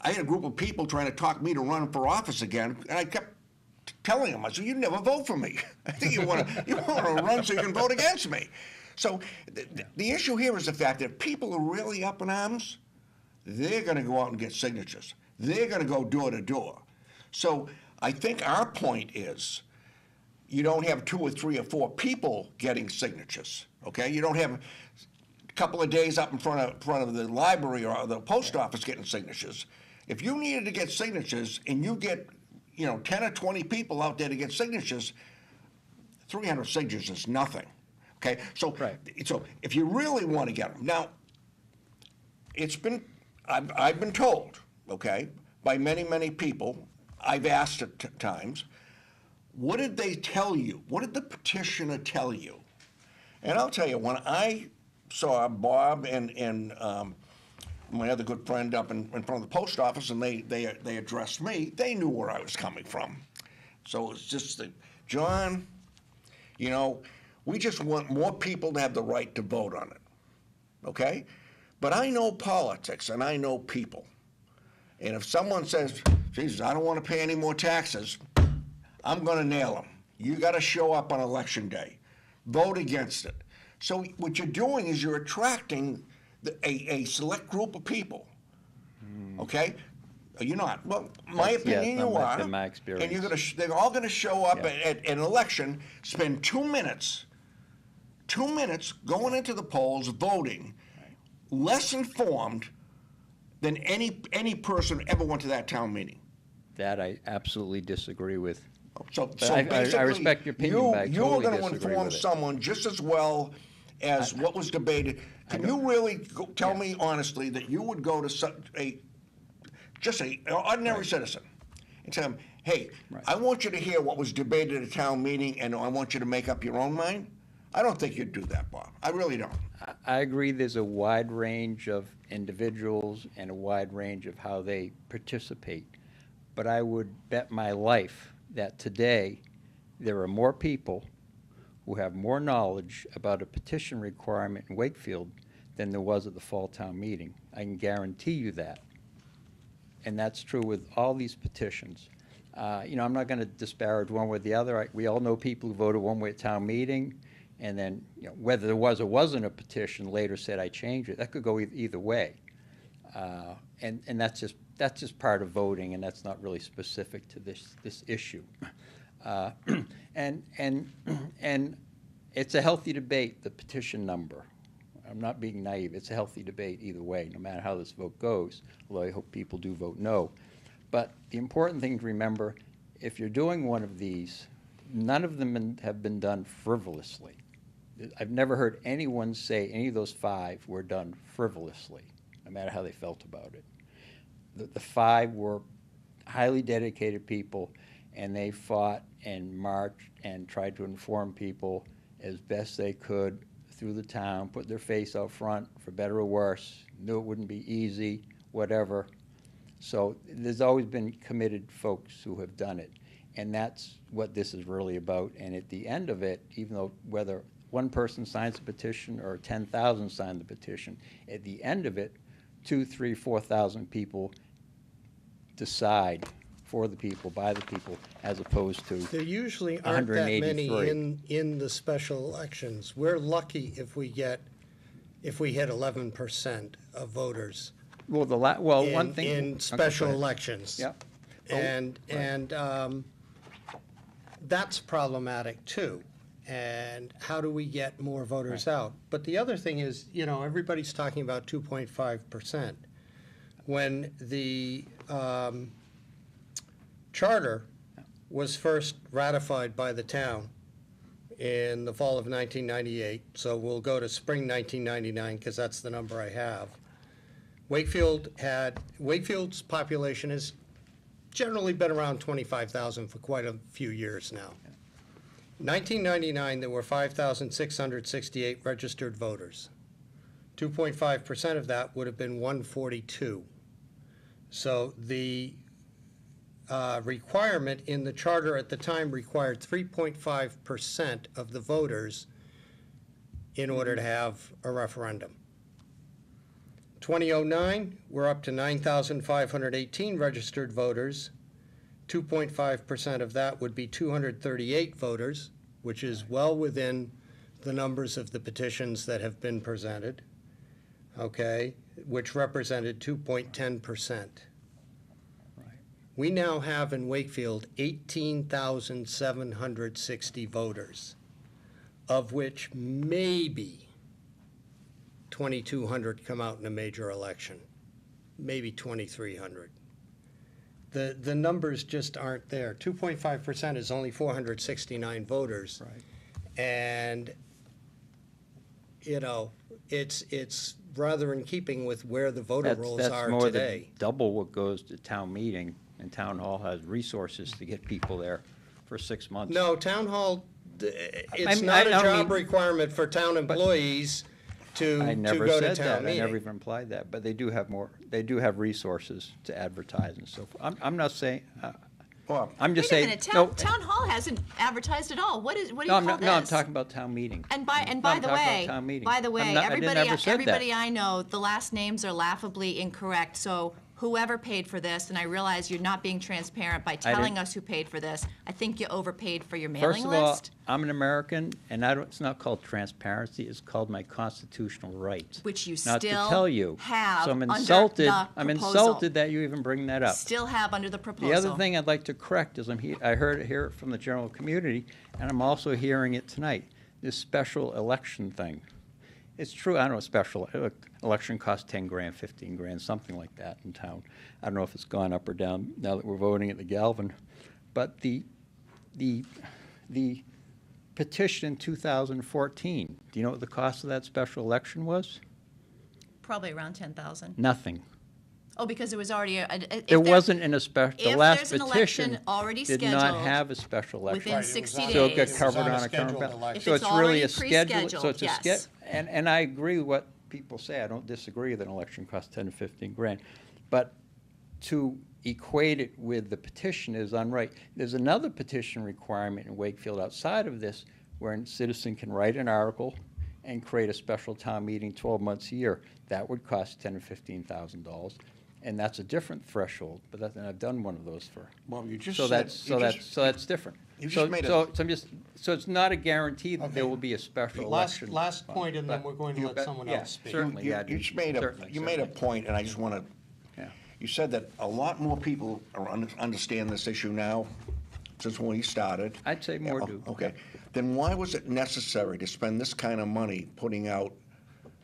I had a group of people trying to talk me to run for office again, and I kept telling them, I said, "You never vote for me. I think you want to run so you can vote against me." So the issue here is the fact that if people are really up in arms, they're going to go out and get signatures. They're going to go door to door. So I think our point is, you don't have 2 or 3 or 4 people getting signatures. Okay, you don't have a couple of days up in front of the library or the post office getting signatures. If you needed to get signatures and you get 10 or 20 people out there to get signatures, 300 signatures is nothing. Okay, so Right. So if you really want to get them now, I've been told, okay, by many people. I've asked at times, what did they tell you? What did the petitioner tell you? And I'll tell you, when I saw Bob and my other good friend up in front of the post office, and they addressed me, they knew where I was coming from. So it's just that, John, we just want more people to have the right to vote on it, okay? But I know politics and I know people. And if someone says, Jesus, I don't want to pay any more taxes, I'm going to nail them. You got to show up on election day. Vote against it. So what you're doing is you're attracting a select group of people. Okay? You're not. Well, my opinion, you are. Been my experience. And they're all going to show up Yeah. at an election, spend 2 minutes going into the polls, voting, less informed than any person ever went to that town meeting. That I absolutely disagree with. So I basically, respect your opinion, but I you're totally going to disagree inform with it. someone just as well as what was debated. Can you really tell me honestly that you would go to just an ordinary citizen and tell them, hey, I want you to hear what was debated at a town meeting, and I want you to make up your own mind? I don't think you'd do that, Bob. I really don't. I agree there's a wide range of individuals and a wide range of how they participate. But I would bet my life that today there are more people who have more knowledge about a petition requirement in Wakefield than there was at the fall town meeting. I can guarantee you that. And that's true with all these petitions. I'm not going to disparage one way or the other. We all know people who voted one way at town meeting, and then whether there was or wasn't a petition later said I changed it. That could go either way. And that's just part of voting, and that's not really specific to this issue. And it's a healthy debate, the petition number. I'm not being naive. It's a healthy debate either way, no matter how this vote goes, although I hope people do vote no. But the important thing to remember, if you're doing one of these, none of them have been done frivolously. I've never heard anyone say any of those 5 were done frivolously, no matter how they felt about it. The 5 were highly dedicated people, and they fought and marched and tried to inform people as best they could through the town, put their face out front, for better or worse, knew it wouldn't be easy, whatever. So there's always been committed folks who have done it, and that's what this is really about. And at the end of it, even though whether one person signs the petition or 10,000 sign the petition, at the end of it, 2,000, 3,000, 4,000 people decide for the people, by the people, as opposed to There usually aren't that many 183. in the special elections. We're lucky if we hit 11% of voters Well, one thing in okay, special go ahead. elections. Yep. And that's problematic too. And how do we get more voters out? But the other thing is, everybody's talking about 2.5%. When the charter was first ratified by the town in the fall of 1998, so we'll go to spring 1999 because that's the number I have. Wakefield's population has generally been around 25,000 for quite a few years now. 1999, there were 5,668 registered voters. 2.5% of that would have been 142. So the requirement in the charter at the time required 3.5% of the voters in order to have a referendum. 2009, we're up to 9,518 registered voters. 2.5% of that would be 238 voters, which is well within the numbers of the petitions that have been presented, okay, which represented 2.10%. We now have in Wakefield 18,760 voters, of which maybe 2,200 come out in a major election, maybe 2,300. The numbers just aren't there. 2.5% is only 469 voters. Right. And, you know, it's rather in keeping with where the voter rolls are That's more than today. double what goes to town meeting, and town hall has resources to get people there for 6 months. No, town hall, it's mean, not a I don't job mean- requirement for town employees to I never go to said that, town I never meeting. even implied that, but they do have resources to advertise and so forth. I'm not saying, Well, I'm just Wait a saying. minute, no, town hall hasn't advertised at all. What do you No, call I'm not, this? no, I'm talking about town meeting. And by No, I'm the talking about way, town meeting. by the way, I didn't ever said that. everybody I know, the last names are laughably incorrect. So whoever paid for this, and I realize you're not being transparent by telling didn't- us who paid for this. I think you overpaid for your First mailing of all, list, I'm an American, and it's not called transparency, it's called my constitutional rights. which you Not to still tell you. have So I'm under insulted, the I'm proposal. insulted that you even bring that up. still have under the proposal. The other thing I'd like to correct is I heard it here from the general community, and I'm also hearing it tonight, this special election thing. It's true, I don't know, special election costs 10 grand, 15 grand, something like that in town. I don't know if it's gone up or down now that we're voting at the Galvin. But the petition in 2014, do you know what the cost of that special election was? Probably around 10,000. Nothing. Oh, because it was already It wasn't in a special, the if last there's an petition election already did not scheduled have a special election. within Right, it was 60 on- days. So it got It was covered on a on a current scheduled ballot. election. If So it's it's really a already schedule, so pre-scheduled, it's a yes. and I agree with what people say, I don't disagree that an election costs 10 to 15 grand. But to equate it with the petition is unright. There's another petition requirement in Wakefield outside of this where a citizen can write an article and create a special town meeting 12 months a year. That would cost $10,000 or $15,000. And that's a different threshold, but and I've done one of those for. Well, you just So said- that's, you so just- that's, so that's different. you just So, made a- so it's not a guarantee that there Okay. will be a special Last election. last point, and then But we're going to you let bet- someone yeah, else speak. Certainly, yeah. You just made certainly, you made a certainly. point, and I just want to, Yeah. you said that a lot more people understand this issue now since when we started. I'd say more Yeah, do. Okay, then why was it necessary to spend this kind of money putting out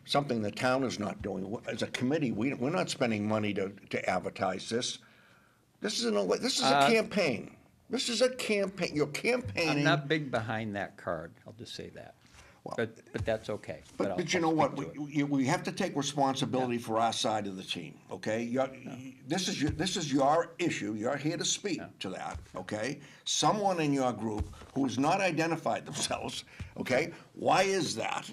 something the town is not doing? As a committee, we're not spending money to advertise this. This is a campaign. This is a campaign. You're I'm campaigning. not big behind that card, I'll just say that. Well- But that's okay. But I'll you know what, speak to it. we have to take responsibility for our side of the team, okay? This is your issue, you're here to speak to that, okay? Someone in your group who has not identified themselves, okay? Why is that?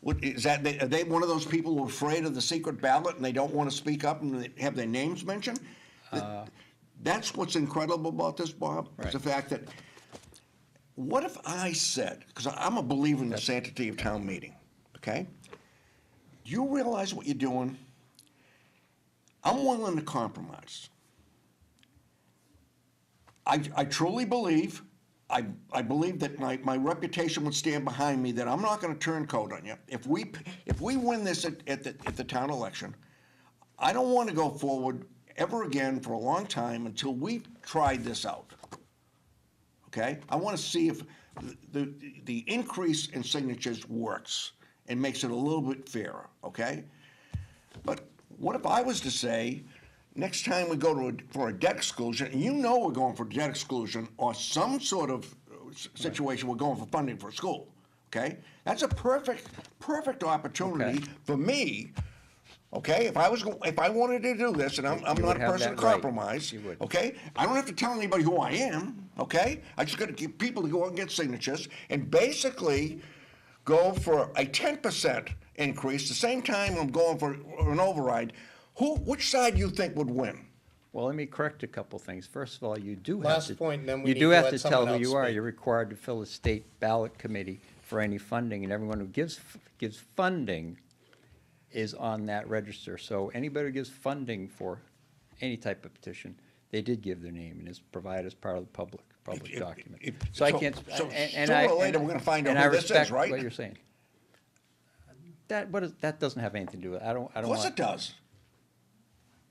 Are they one of those people who are afraid of the secret ballot and they don't want to speak up and have their names mentioned? That's what's incredible about this, Bob, is the fact that, what if I said, because I'm a believer in the sanctity of town meeting, okay? Do you realize what you're doing? I'm willing to compromise. I truly believe, I believe that my reputation would stand behind me, that I'm not gonna turn coat on you. If we win this at the town election, I don't wanna go forward ever again for a long time until we've tried this out. Okay? I want to see if the increase in signatures works and makes it a little bit fairer, okay? But what if I was to say, next time we go for a debt exclusion, and you know we're going for debt exclusion or some sort of situation, we're going for funding for a school, okay? That's a perfect opportunity Okay. for me, Okay, if I wanted to do this, and I'm You not would a have person of that right. compromise, You would. okay? I don't have to tell anybody who I am, okay? I just gotta get people to go out and get signatures, and basically go for a 10% increase, the same time I'm going for an override. Which side do you think would win? Well, let me correct a couple things. First of all, you do have Last to. point, and then we You need do to have let to tell someone who else you are. speak. You're required to fill a state ballot committee for any funding, and everyone who gives funding is on that register. So anybody who gives funding for any type of petition, they did give their name, and it's provided as part of the public document. So I can't. So and sooner I- or later, and- we're gonna find out and I who this is, respect right? what you're saying. That doesn't have anything to do with it. I don't Of course want. it does.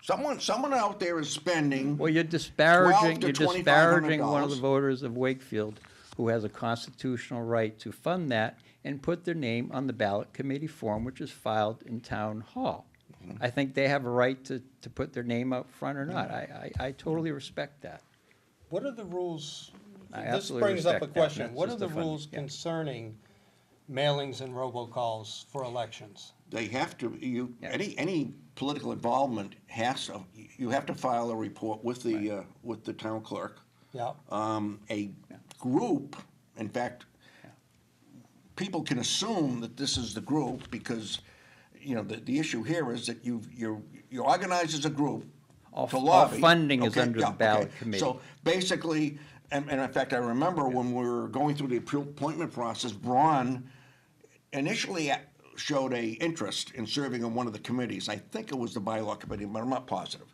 Someone out there is spending. Well, you're $1,200 disparaging, to you're disparaging one of the $2,500. voters of Wakefield who has a constitutional right to fund that and put their name on the ballot committee form, which is filed in town hall. Mm-hmm. I think they have a right to put their name out front or not. I totally respect that. What are the rules? I This absolutely brings up a respect that, question. and that's What are just the a fun- rules yeah. concerning mailings and robocalls for elections? They have to, Yeah. any political involvement you have to file a report with the town clerk. Yeah, A group, in fact, people can assume that this is the group because, the issue here is that you're organized as a group All- to all lobby. funding is Okay, under the yeah, ballot okay. committee. So basically, and in fact, I remember when we were going through the appointment process, Braun initially showed a interest in serving on one of the committees. I think it was the bylaw committee, but I'm not positive.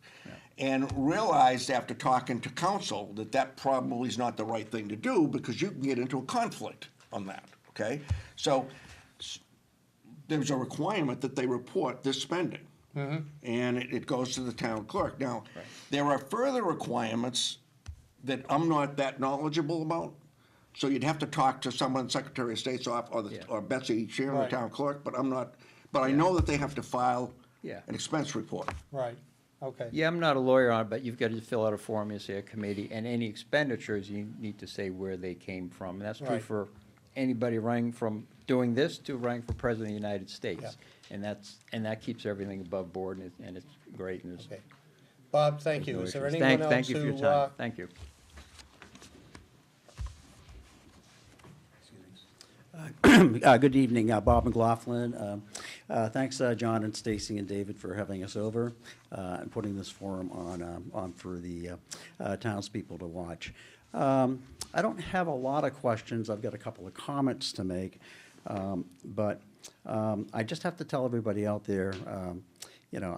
And realized after talking to council that probably is not the right thing to do because you can get into a conflict on that, okay? So there's a requirement that they report this spending. And it goes to the town clerk. Now, there are further requirements that I'm not that knowledgeable about. So you'd have to talk to someone, Secretary of State's office, Yeah. or Betsy, Sharon, the Right. town clerk, but I'm not, but I know that they have to file Yeah. an expense report. right, okay. Yeah, I'm not a lawyer on it, but you've got to fill out a form, you say a committee, and any expenditures, you need to say where they came from. And that's true Right. for anybody running from doing this to running for president of the United States. Yeah. And that keeps everything above board, and it's great, and there's Okay. Bob, thank no you. Is there issues. anyone else Thank you for your who, time. Thank you. Good evening, Bob McLaughlin. Thanks, John and Stacy and David, for having us over and putting this forum on for the townspeople to watch. I don't have a lot of questions. I've got a couple of comments to make, but I just have to tell everybody out there,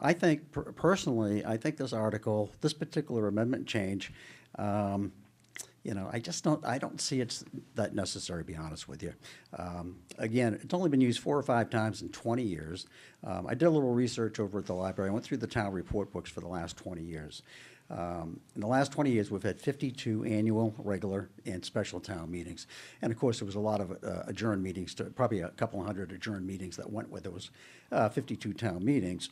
I think personally, I think this article, this particular amendment change, I don't see it's that necessary, to be honest with you. Again, it's only been used 4 or 5 times in 20 years. I did a little research over at the library. I went through the town report books for the last 20 years. In the last 20 years, we've had 52 annual, regular, and special town meetings. And of course, there was a lot of adjourned meetings, probably a couple hundred adjourned meetings that went with those 52 town meetings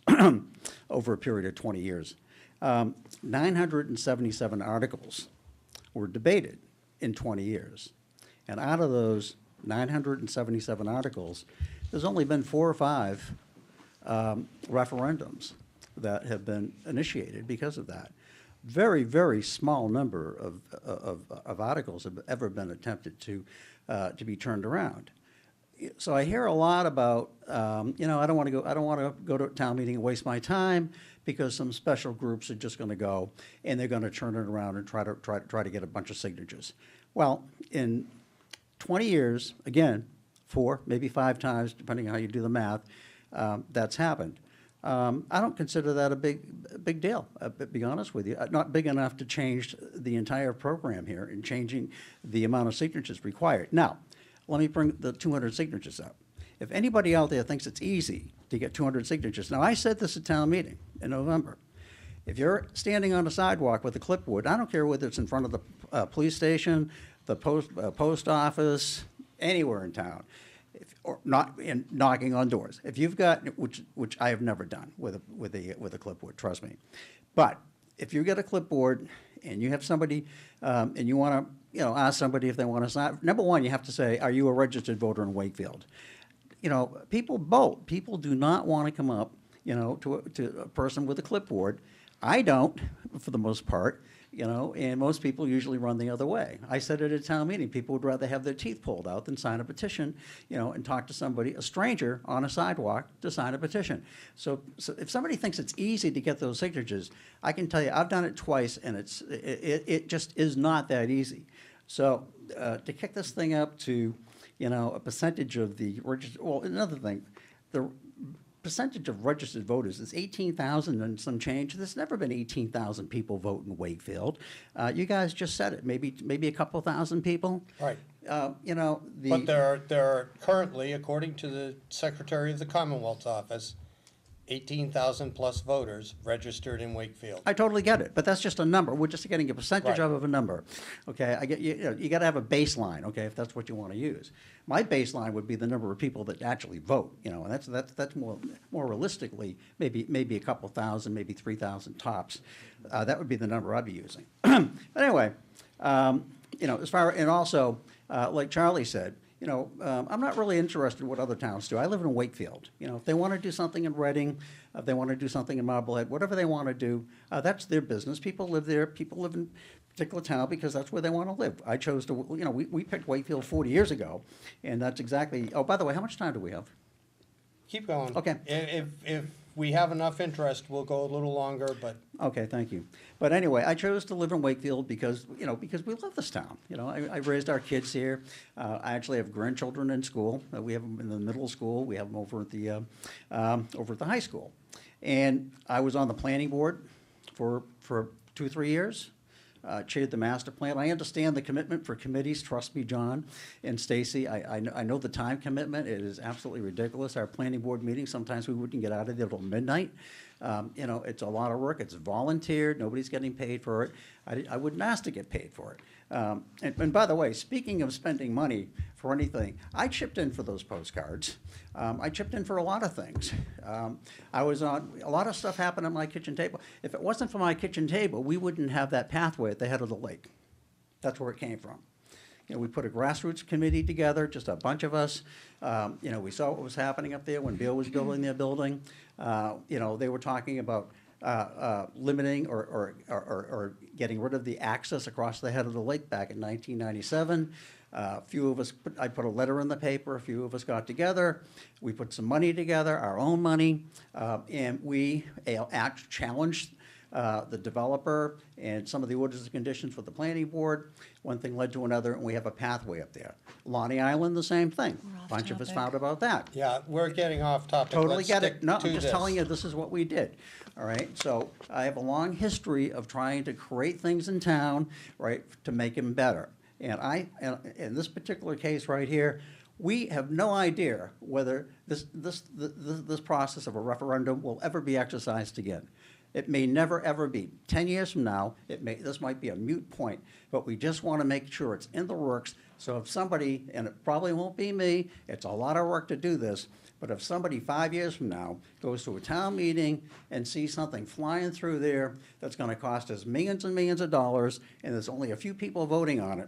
over a period of 20 years. 977 articles were debated in 20 years. And out of those 977 articles, there's only been 4 or 5 referendums that have been initiated because of that. Very, very small number of articles have ever been attempted to be turned around. So I hear a lot about, I don't want to go to a town meeting and waste my time because some special groups are just going to go and they're going to turn it around and try to get a bunch of signatures. Well, in 20 years, again, 4, maybe 5 times, depending on how you do the math, that's happened. I don't consider that a big deal, to be honest with you. Not big enough to change the entire program here and changing the amount of signatures required. Now, let me bring the 200 signatures up. If anybody out there thinks it's easy to get 200 signatures, now I said this at town meeting in November. If you're standing on a sidewalk with a clipboard, I don't care whether it's in front of the police station, the post office, anywhere in town, or knocking on doors. If you've got, which I have never done with a clipboard, trust me, but if you get a clipboard and you have somebody and you want to ask somebody if they want to sign, number one, you have to say, are you a registered voter in Wakefield? People vote. People do not want to come up, to a person with a clipboard. I don't, for the most part, and most people usually run the other way. I said at a town meeting, people would rather have their teeth pulled out than sign a petition, and talk to somebody, a stranger on a sidewalk, to sign a petition. So if somebody thinks it's easy to get those signatures, I can tell you, I've done it twice, and it just is not that easy. So to kick this thing up to, a percentage of the registered, well, another thing, the percentage of registered voters is 18,000 and some change. There's never been 18,000 people vote in Wakefield. You guys just said it, maybe a couple thousand people. Right. The. But there are currently, according to the Secretary of the Commonwealth's office, 18,000 plus voters registered in Wakefield. I totally get it, but that's just a number. We're just getting a percentage Right. of a number. Okay, I get you got to have a baseline. Okay, if that's what you want to use. My baseline would be the number of people that actually vote. And that's more realistically maybe a couple thousand, maybe 3,000 tops. That would be the number I'd be using. But anyway, as far and also like Charlie said. I'm not really interested in what other towns do. I live in Wakefield. If they want to do something in Reading, if they want to do something in Marblehead, whatever they want to do, that's their business. People live there. People live in a particular town because that's where they want to live. I chose to, we picked Wakefield 40 years ago, and that's exactly, oh, by the way, how much time do we have? Keep going. Okay. If we have enough interest, we'll go a little longer, but Okay, thank you. But anyway, I chose to live in Wakefield because we love this town. I raised our kids here. I actually have grandchildren in school. We have them in the middle school. We have them over at the high school. And I was on the planning board for 2-3 years. Chaired the master plan. I understand the commitment for committees. Trust me, John and Stacy. I know the time commitment. It is absolutely ridiculous. Our planning board meetings, sometimes we wouldn't get out of there till midnight. It's a lot of work. It's volunteered. Nobody's getting paid for it. I wouldn't ask to get paid for it. And by the way, speaking of spending money for anything, I chipped in for those postcards. I chipped in for a lot of things. I was on, a lot of stuff happened at my kitchen table. If it wasn't for my kitchen table, we wouldn't have that pathway at the head of the lake. That's where it came from. We put a grassroots committee together, just a bunch of us. We saw what was happening up there when Bill was building their building. They were talking about limiting or getting rid of the access across the head of the lake back in 1997. A few of us, I put a letter in the paper, a few of us got together, we put some money together, our own money, and we challenged the developer and some of the orders and conditions for the planning board. One thing led to another, and we have a pathway up there. Lonnie Island, the same thing. We're off Bunch of us topic. found about that. yeah, we're getting off topic. Totally Let's get stick it. No, to I'm just this. telling you, this is what we did. All right, so I have a long history of trying to create things in town, right, to make them better. And in this particular case right here, we have no idea whether this process of a referendum will ever be exercised again. It may never, ever be. 10 years from now, this might be a moot point, but we just want to make sure it's in the works. So if somebody, and it probably won't be me, it's a lot of work to do this, but if somebody 5 years from now goes to a town meeting and sees something flying through there that's going to cost us millions and millions of dollars, and there's only a few people voting on it,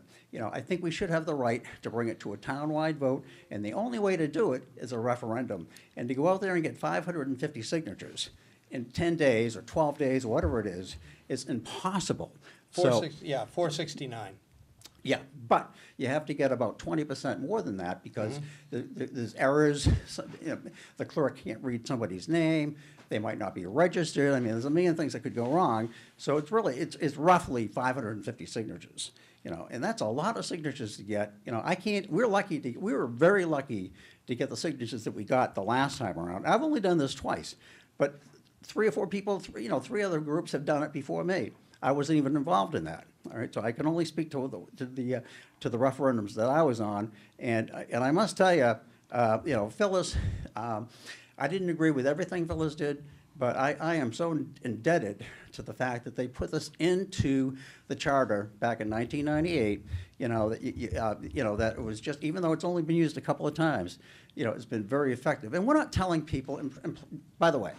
I think we should have the right to bring it to a town-wide vote, and the only way to do it is a referendum. And to go out there and get 550 signatures in 10 days or 12 days, or whatever it is impossible. So, 469. yeah, but you have to get about 20% more than that because there's errors. The clerk can't read somebody's name. They might not be registered. I mean, there's a million things that could go wrong. So it's roughly 550 signatures. And that's a lot of signatures to get. We were very lucky to get the signatures that we got the last time around. I've only done this twice, but 3 or 4 people, 3 other groups have done it before me. I wasn't even involved in that. All right, so I can only speak to the referendums that I was on, and I must tell you, Phyllis, I didn't agree with everything Phyllis did, but I am so indebted to the fact that they put this into the charter back in 1998. That it was just, even though it's only been used a couple of times, it's been very effective. And we're not telling people. And by the way,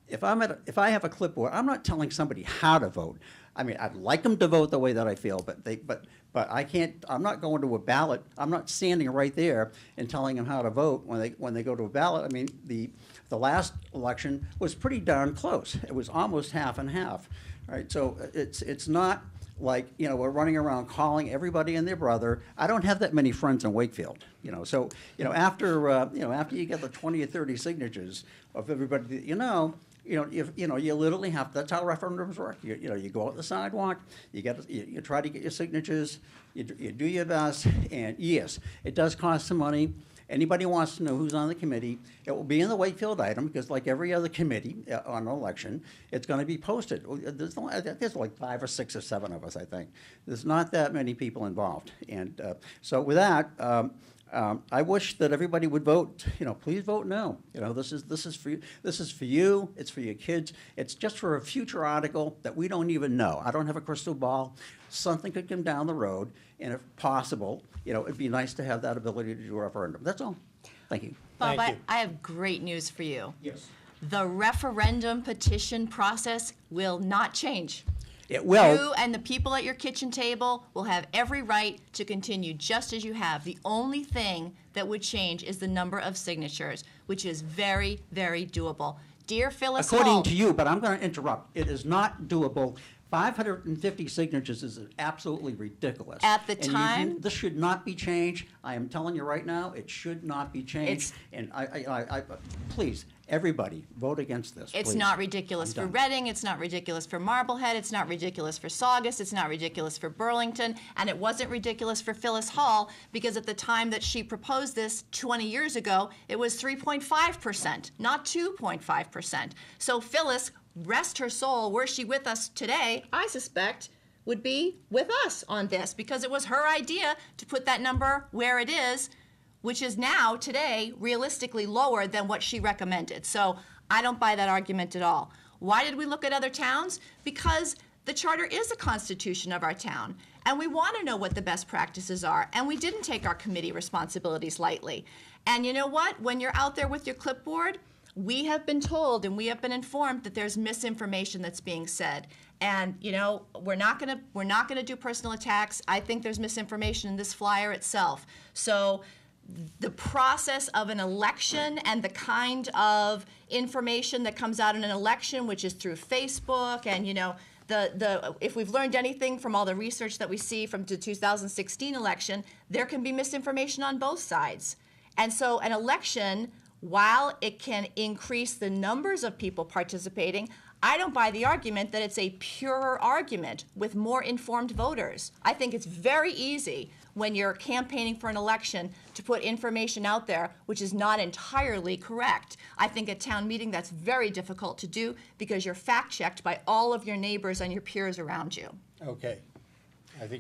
if I have a clipboard, I'm not telling somebody how to vote. I mean, I'd like them to vote the way that I feel, but I can't. I'm not going to a ballot. I'm not standing right there and telling them how to vote when they go to a ballot. I mean, the The last election was pretty darn close. It was almost half and half, right? So it's not like, we're running around calling everybody and their brother. I don't have that many friends in Wakefield, so, after you get the 20 or 30 signatures of everybody that you literally have, that's how referendums work. You go out the sidewalk, you try to get your signatures, you do your best, and yes, it does cost some money. Anybody wants to know who's on the committee, it will be in the Wakefield item, because like every other committee on an election, it's going to be posted. There's like 5 or 6 or 7 of us, I think. There's not that many people involved. And so with that, I wish that everybody would vote, please vote no. This is for you. This is for you. It's for your kids. It's just for a future article that we don't even know. I don't have a crystal ball. Something could come down the road, and if possible, it'd be nice to have that ability to do a referendum. That's all. Thank you. Bob, Thank you. I have great news for you. Yes. The referendum petition process will not change. It will. You and the people at your kitchen table will have every right to continue just as you have. The only thing that would change is the number of signatures, which is very, very doable. Dear Phyllis According Hall, to you, but I'm going to interrupt. It is not doable. 550 signatures is absolutely ridiculous. At the And you time- this should not be changed. I am telling you right now, it should not be changed. And please, everybody, vote against this, it's please. not ridiculous I'm for done. Reading, it's not ridiculous for Marblehead, it's not ridiculous for Saugus, it's not ridiculous for Burlington, and it wasn't ridiculous for Phyllis Hall, because at the time that she proposed this 20 years ago, it was 3.5%, not 2.5%. So Phyllis, rest her soul, were she with us today, I suspect, would be with us on this, because it was her idea to put that number where it is, which is now, today, realistically lower than what she recommended. So I don't buy that argument at all. Why did we look at other towns? Because the charter is a constitution of our town, and we want to know what the best practices are, and we didn't take our committee responsibilities lightly. And you know what? When you're out there with your clipboard, we have been told and we have been informed that there's misinformation that's being said. And we're not gonna do personal attacks. I think there's misinformation in this flyer itself. So the process of an election and the kind of information that comes out in an election, which is through Facebook, and if we've learned anything from all the research that we see from the 2016 election, there can be misinformation on both sides. And so an election, while it can increase the numbers of people participating, I don't buy the argument that it's a purer argument with more informed voters. I think it's very easy when you're campaigning for an election to put information out there which is not entirely correct. I think at town meeting that's very difficult to do because you're fact-checked by all of your neighbors and your peers around you. Okay.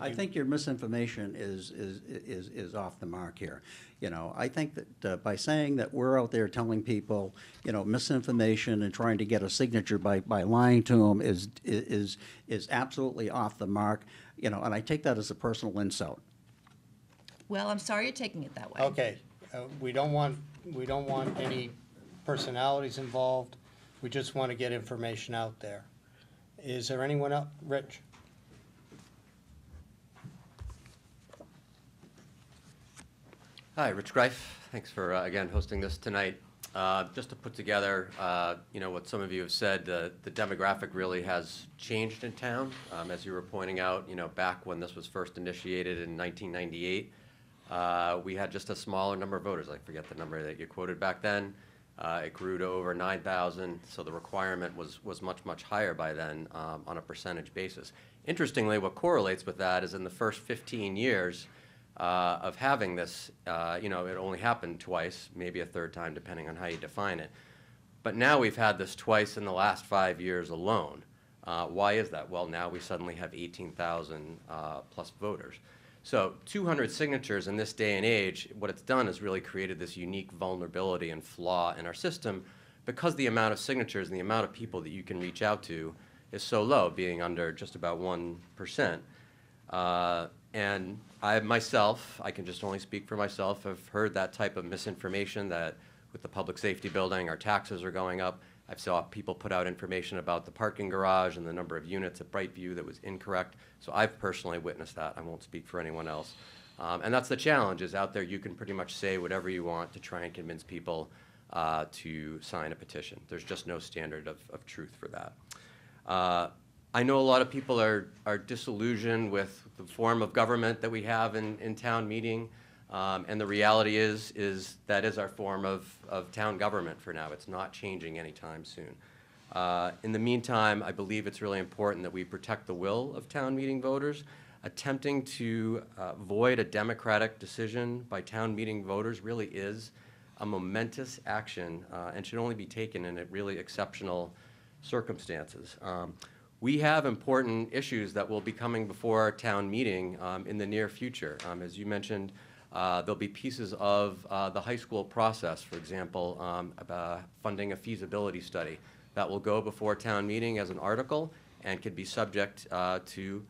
I think your misinformation is off the mark here. I think that by saying that we're out there telling people, misinformation and trying to get a signature by lying to them is absolutely off the mark. And I take that as a personal insult. Well, I'm sorry you're taking it that way. Okay, we don't want any personalities involved. We just want to get information out there. Is there anyone else? Rich? Hi, Rich Greif. Thanks for, again, hosting this tonight. Just to put together, what some of you have said, the demographic really has changed in town. As you were pointing out, back when this was first initiated in 1998, we had just a smaller number of voters. I forget the number that you quoted back then. It grew to over 9,000, so the requirement was much, much higher by then on a percentage basis. Interestingly, what correlates with that is in the first 15 years, of having this, it only happened twice, maybe a third time, depending on how you define it. But now we've had this twice in the last 5 years alone. Why is that? Well, now we suddenly have 18,000 plus voters. So 200 signatures in this day and age, what it's done is really created this unique vulnerability and flaw in our system because the amount of signatures and the amount of people that you can reach out to is so low, being under just about 1%. And I myself, I can just only speak for myself, have heard that type of misinformation that with the public safety building, our taxes are going up. I've saw people put out information about the parking garage and the number of units at Brightview that was incorrect. So I've personally witnessed that. I won't speak for anyone else. And that's the challenge, is out there you can pretty much say whatever you want to try and convince people to sign a petition. There's just no standard of truth for that. I know a lot of people are disillusioned with the form of government that we have in town meeting, and the reality is that is our form of town government for now. It's not changing anytime soon. In the meantime, I believe it's really important that we protect the will of town meeting voters. Attempting to void a democratic decision by town meeting voters really is a momentous action and should only be taken in really exceptional circumstances. We have important issues that will be coming before our town meeting in the near future. As you mentioned, there'll be pieces of the high school process, for example, about funding a feasibility study that will go before town meeting as an article and could be subject to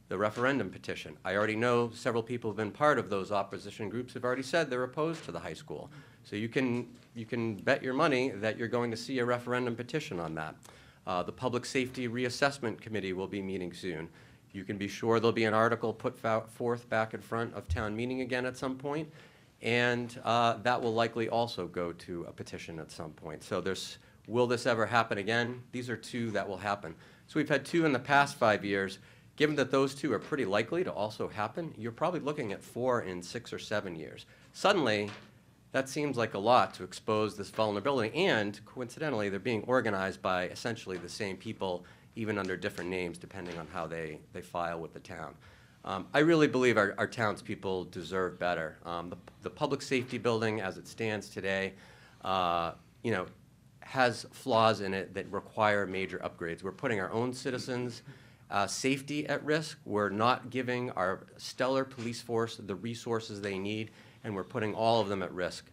the referendum petition. I already know several people who've been part of those opposition groups have already said they're opposed to the high school. So you can bet your money that you're going to see a referendum petition on that. The Public Safety Reassessment Committee will be meeting soon. You can be sure there'll be an article put forth back in front of town meeting again at some point, and that will likely also go to a petition at some point. So will this ever happen again? These are two that will happen. So we've had two in the past 5 years. Given that those two are pretty likely to also happen, you're probably looking at 4 in 6 or 7 years. Suddenly, that seems like a lot to expose this vulnerability, and coincidentally, they're being organized by essentially the same people, even under different names, depending on how they file with the town. I really believe our townspeople deserve better. The public safety building, as it stands today, has flaws in it that require major upgrades. We're putting our own citizens' safety at risk. We're not giving our stellar police force the resources they need, and we're putting all of them at risk.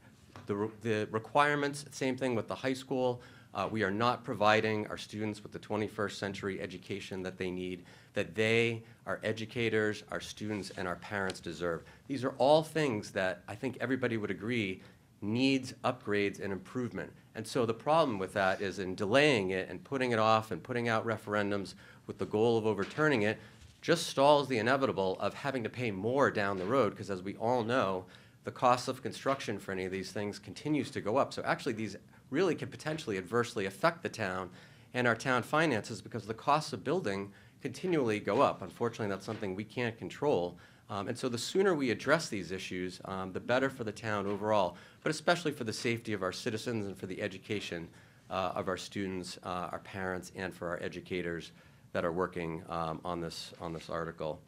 The requirements, same thing with the high school. We are not providing our students with the 21st century education that they need, that they, our educators, our students, and our parents deserve. These are all things that I think everybody would agree needs upgrades and improvement. And so the problem with that is in delaying it and putting it off and putting out referendums with the goal of overturning it just stalls the inevitable of having to pay more down the road, because as we all know, the cost of construction for any of these things continues to go up. So actually these really could potentially adversely affect the town and our town finances because the costs of building continually go up. Unfortunately, that's something we can't control. And so the sooner we address these issues, the better for the town overall, but especially for the safety of our citizens and for the education of our students, our parents, and for our educators that are working on this article.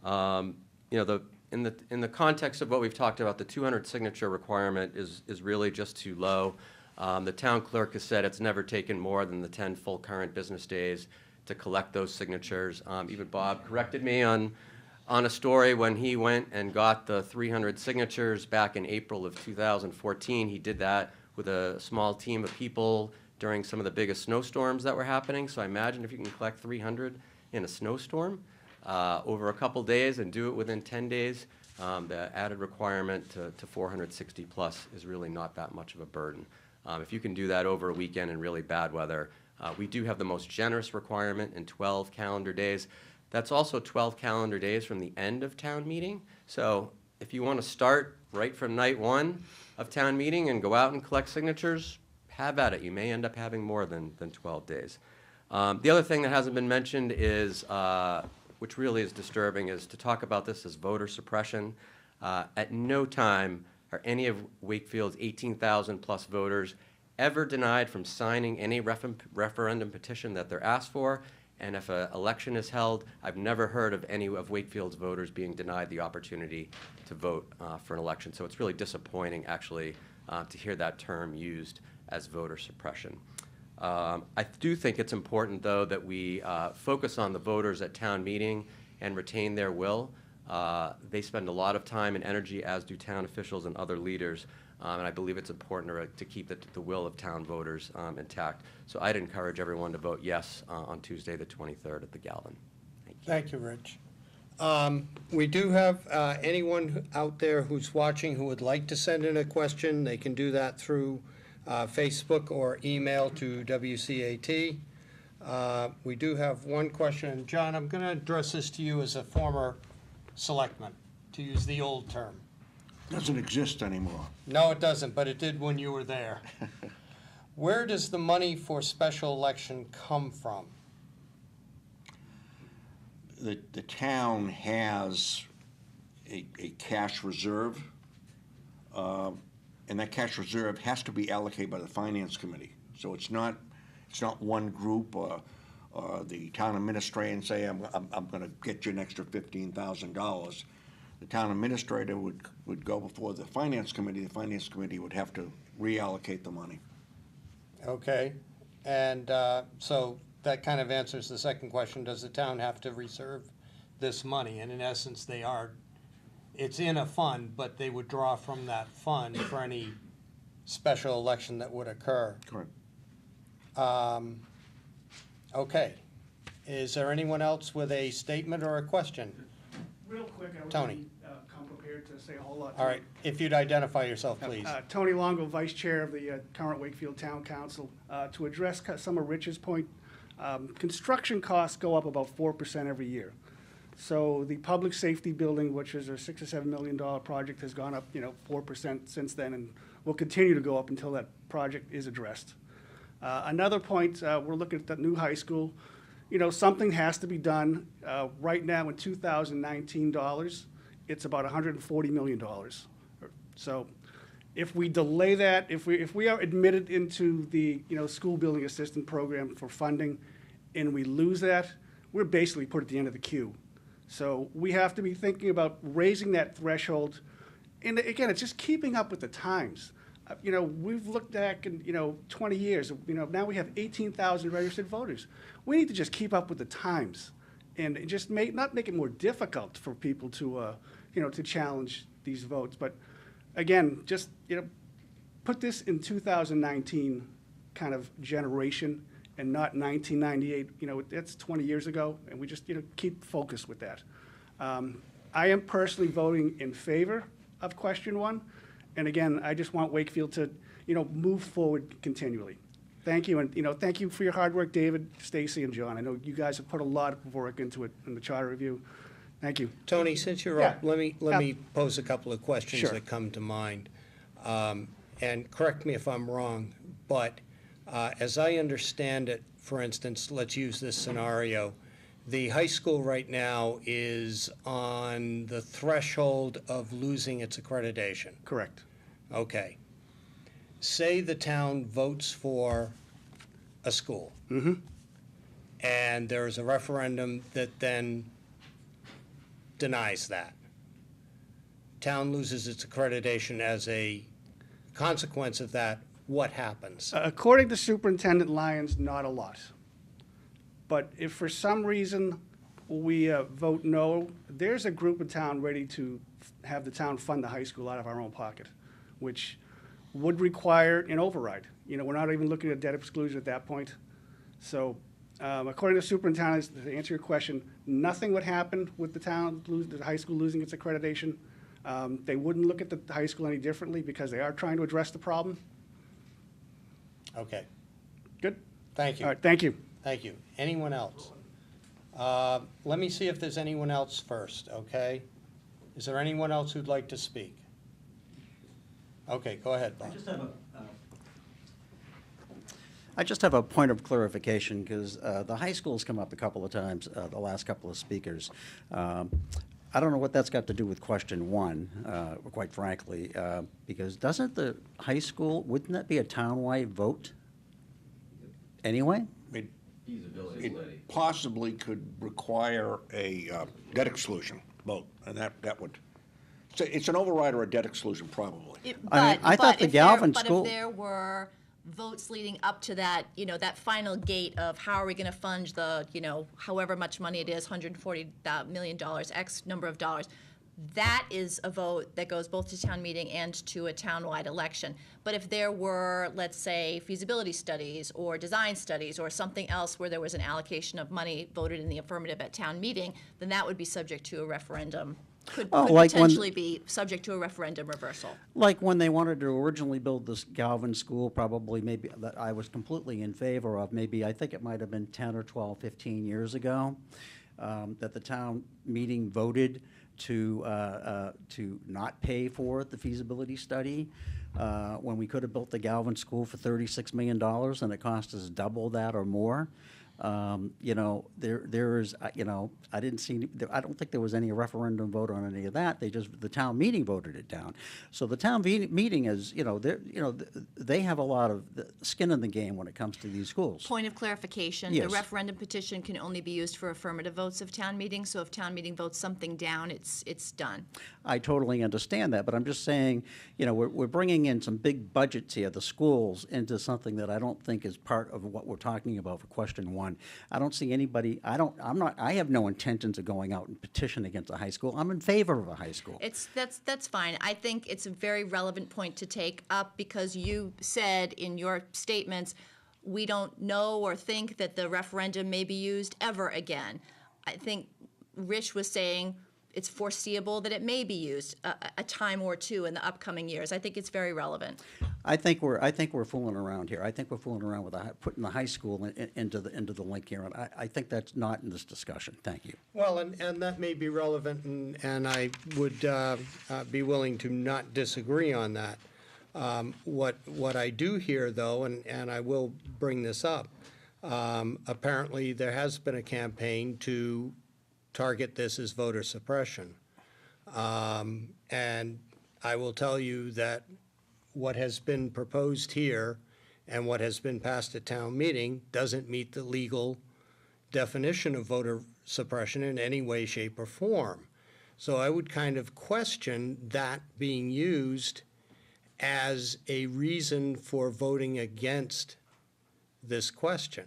In the context of what we've talked about, the 200 signature requirement is really just too low. The town clerk has said it's never taken more than the 10 full current business days to collect those signatures. Even Bob corrected me on a story when he went and got the 300 signatures back in April of 2014. He did that with a small team of people during some of the biggest snowstorms that were happening. So I imagine if you can collect 300 in a snowstorm over a couple days and do it within 10 days, the added requirement to 460 plus is really not that much of a burden. If you can do that over a weekend in really bad weather, we do have the most generous requirement in 12 calendar days. That's also 12 calendar days from the end of town meeting. So if you want to start right from night one of town meeting and go out and collect signatures, have at it. You may end up having more than 12 days. The other thing that hasn't been mentioned is, which really is disturbing, is to talk about this as voter suppression. At no time are any of Wakefield's 18,000 plus voters ever denied from signing any referendum petition that they're asked for. And if an election is held, I've never heard of any of Wakefield's voters being denied the opportunity to vote for an election. So it's really disappointing, actually, to hear that term used as voter suppression. I do think it's important, though, that we focus on the voters at town meeting and retain their will. They spend a lot of time and energy, as do town officials and other leaders, and I believe it's important to keep the will of town voters intact. So I'd encourage everyone to vote yes on Tuesday, the 23rd at the Galvin. Thank you, Rich. We do have anyone out there who's watching who would like to send in a question. They can do that through Facebook or email to WCAT. We do have one question. John, I'm going to address this to you as a former selectman, to use the old term. Doesn't exist anymore. No, it doesn't, but it did when you were there. Where does the money for special election come from? The town has a cash reserve, and that cash reserve has to be allocated by the finance committee. So it's not one group or the town administrator and say, I'm gonna get you an extra $15,000. The town administrator would go before the finance committee. The finance committee would have to reallocate the money. Okay, and so that kind of answers the second question. Does the town have to reserve this money? And in essence, it's in a fund, but they would draw from that fund for any special election that would occur. Correct. Okay. Is there anyone else with a statement or a question? Real quick, I Tony. wasn't come prepared to say a whole lot. All right, if you'd identify yourself, please. Tony Longo, Vice Chair of the current Wakefield Town Council. To address some of Rich's point, construction costs go up about 4% every year. So the public safety building, which is a $6 or $7 million project, has gone up, 4% since then, and will continue to go up until that project is addressed. Another point, we're looking at the new high school. Something has to be done. Right now, in 2019 dollars, it's about $140 million. So if we delay that, if we are admitted into the, school building assistant program for funding, and we lose that, we're basically put at the end of the queue. So we have to be thinking about raising that threshold. And again, it's just keeping up with the times. We've looked back in, 20 years, now we have 18,000 registered voters. We need to just keep up with the times and just not make it more difficult for people to, to challenge these votes. But again, just, put this in 2019 kind of generation and not 1998. That's 20 years ago, and we just, keep focused with that. I am personally voting in favor of question 1. And again, I just want Wakefield to, move forward continually. Thank you, and, thank you for your hard work, David, Stacy, and John. I know you guys have put a lot of work into it in the charter review. Thank you. Tony, since you're up, let me pose a couple of questions Sure. that come to mind. And correct me if I'm wrong, but as I understand it, for instance, let's use this scenario. The high school right now is on the threshold of losing its accreditation. Correct. Okay. Say the town votes for a school. And there's a referendum that then denies that. Town loses its accreditation as a consequence of that. What happens? According to Superintendent Lyons, not a lot. But if for some reason we vote no, there's a group in town ready to have the town fund the high school out of our own pocket, which would require an override. We're not even looking at debt exclusion at that point. So according to Superintendent, to answer your question, nothing would happen with the town, the high school losing its accreditation. They wouldn't look at the high school any differently because they are trying to address the problem. Okay, Good? thank you. All right, thank you. Thank you. Anyone else? Let me see if there's anyone else first, okay? Is there anyone else who'd like to speak? Okay, go ahead, Bob. I just have a point of clarification, because the high school's come up a couple of times, the last couple of speakers. I don't know what that's got to do with question 1, quite frankly, because doesn't the high school, wouldn't that be a townwide vote anyway? It possibly could require a debt exclusion vote, and that would, so it's an override or a debt exclusion, probably. I thought the Galvin school- But if there were votes leading up to that, that final gate of how are we going to fund the, however much money it is, $140 million, X number of dollars, that is a vote that goes both to town meeting and to a townwide election. But if there were, let's say, feasibility studies or design studies or something else where there was an allocation of money voted in the affirmative at town meeting, then that would be subject to a referendum, could potentially be subject to a referendum reversal. Like when they wanted to originally build this Galvin school, probably maybe that I was completely in favor of, maybe I think it might have been 10 or 12, 15 years ago, that the town meeting voted to not pay for the feasibility study when we could have built the Galvin School for $36 million and it cost us double that or more. You know, there is, you know, I didn't see, I don't think there was any referendum vote on any of that. The town meeting voted it down. So the town meeting is, you know, they have a lot of skin in the game when it comes to these schools. Point of clarification, Yes. the referendum petition can only be used for affirmative votes of town meeting, so if town meeting votes something down, it's done. I totally understand that, but I'm just saying, you know, we're bringing in some big budgets here, the schools, into something that I don't think is part of what we're talking about for question one. I don't see anybody, I have no intentions of going out and petition against a high school. I'm in favor of a high school. That's fine. I think it's a very relevant point to take up because you said in your statements, we don't know or think that the referendum may be used ever again. I think Rich was saying it's foreseeable that it may be used a time or two in the upcoming years. I think it's very relevant. I think we're fooling around here. I think we're fooling around with putting the high school into the link here, and I think that's not in this discussion. Thank you. Well, and that may be relevant, and I would be willing to not disagree on that. What I do hear, though, and I will bring this up, apparently there has been a campaign to target this as voter suppression. And I will tell you that what has been proposed here and what has been passed at town meeting doesn't meet the legal definition of voter suppression in any way, shape, or form. So I would kind of question that being used as a reason for voting against this question.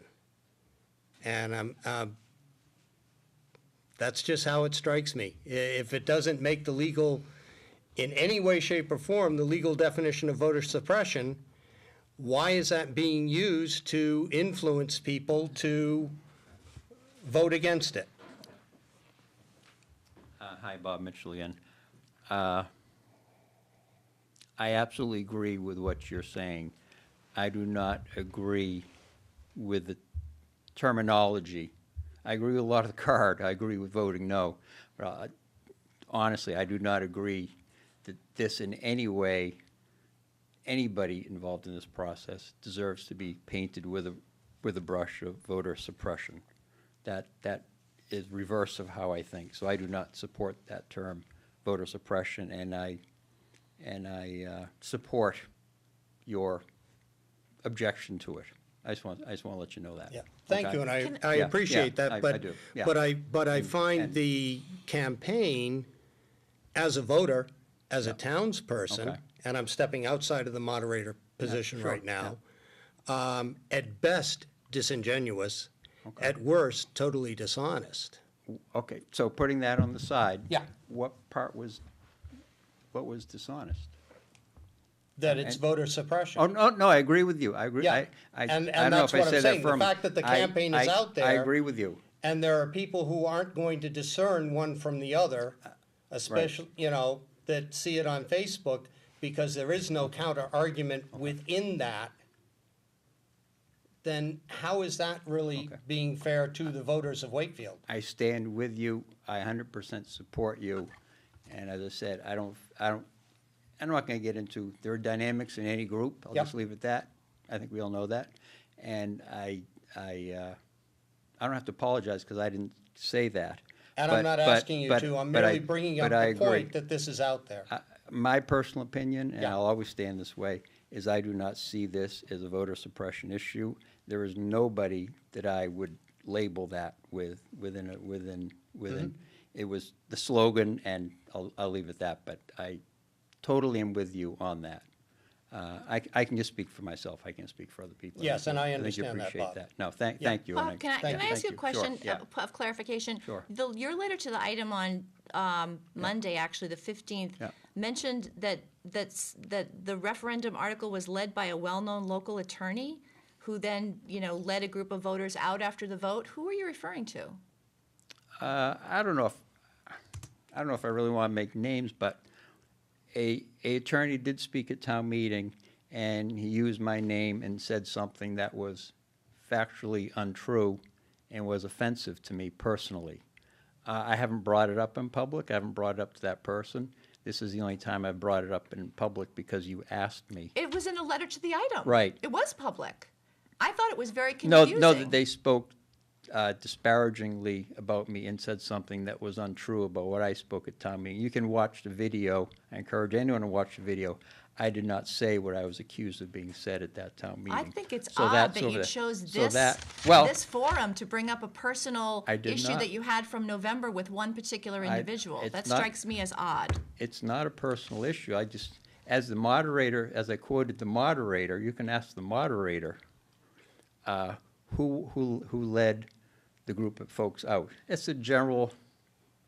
And that's just how it strikes me. If it doesn't make the legal, in any way, shape, or form, the legal definition of voter suppression, why is that being used to influence people to vote against it? Hi, Bob Mitchell again. I absolutely agree with what you're saying. I do not agree with the terminology. I agree with a lot of the card. I agree with voting no. But honestly, I do not agree that this in any way, anybody involved in this process deserves to be painted with a brush of voter suppression. That is reverse of how I think. So I do not support that term, voter suppression, and I support your objection to it. I just want to let you know that. Yeah, thank Okay? you, and I Yeah, appreciate yeah, that, I but, do, yeah. but I find and- the campaign as a voter, as a townsperson, Okay. and I'm stepping outside of the moderator position sure, right now, at best disingenuous, at worst totally dishonest. Okay, so putting that on the side. Yeah. What was dishonest? That it's And- voter suppression. Oh, no, I agree with you. I agree. Yeah, I and don't know that's if I what I'm said saying. The firmly. fact that the campaign is out I there- agree with you. And there are people who aren't going to discern one from the other, especially, you know, that see it on Facebook, because there is no counter argument within that. Then how is that really Okay. being fair to the voters of Wakefield? I stand with you. I 100% support you. And as I said, I'm not going to get into, there are dynamics in any group. I'll Yep. just leave it at that. I think we all know that. And I don't have to apologize because I didn't say that. And I'm not asking you to, I'm merely bringing up I the agree. point that this is out there. My personal opinion, and Yeah. I'll always stand this way, is I do not see this as a voter suppression issue. There is nobody that I would label that within. Mm-hmm. It was the slogan, and I'll leave it at that. But I totally am with you on that. I can just speak for myself. I can't speak for other people. Yes, and I think you understand that, appreciate Bob. that. No, thank Yeah. you. Bob, can I Thank ask you a Sure, question yeah. of clarification? Sure. Your letter to the item on Monday, actually, the 15th, Yeah. mentioned that the referendum article was led by a well-known local attorney who then, led a group of voters out after the vote. Who are you referring to? I don't know if I really want to make names, but a attorney did speak at town meeting, and he used my name and said something that was factually untrue and was offensive to me personally. I haven't brought it up in public. I haven't brought it up to that person. This is the only time I've brought it up in public because you asked me. It was in a letter to the item. Right. It was public. I thought it was very No, confusing. no, that they spoke disparagingly about me and said something that was untrue about what I spoke at town meeting. You can watch the video. I encourage anyone to watch the video. I did not say what I was accused of being said at that town meeting. I think it's So odd that's that over you there. chose So this, that- well, this forum to bring up a personal I did issue not. that you had from November with one particular individual. it's That not- strikes me as odd. It's not a personal issue. I just, as the moderator, as I quoted the moderator, you can ask the moderator who led the group of folks out. It's a general,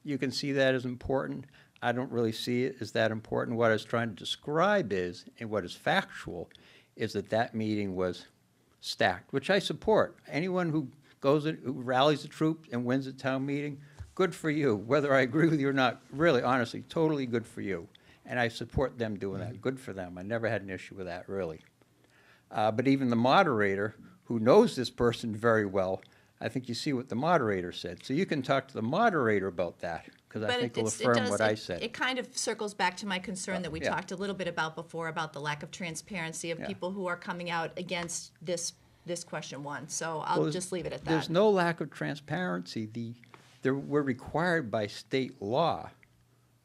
you can see that as important. I don't really see it as that important. What I was trying to describe is, and what is factual, is that that meeting was stacked, which I support. Anyone who goes, who rallies the troops and wins a town meeting, good for you. Whether I agree with you or not, really, honestly, totally good for you. And I support them doing that. Good for them. I never had an issue with that, really. But even the moderator, who knows this person very well, I think you see what the moderator said. So you can talk to the moderator about that, because I think it'll affirm what I said. It kind of circles back to my concern that we Yeah. talked a little bit about before, about the lack of transparency of Yeah. people who are coming out against this question one. So I'll Well, just leave it at that. There's no lack of transparency. We're required by state law,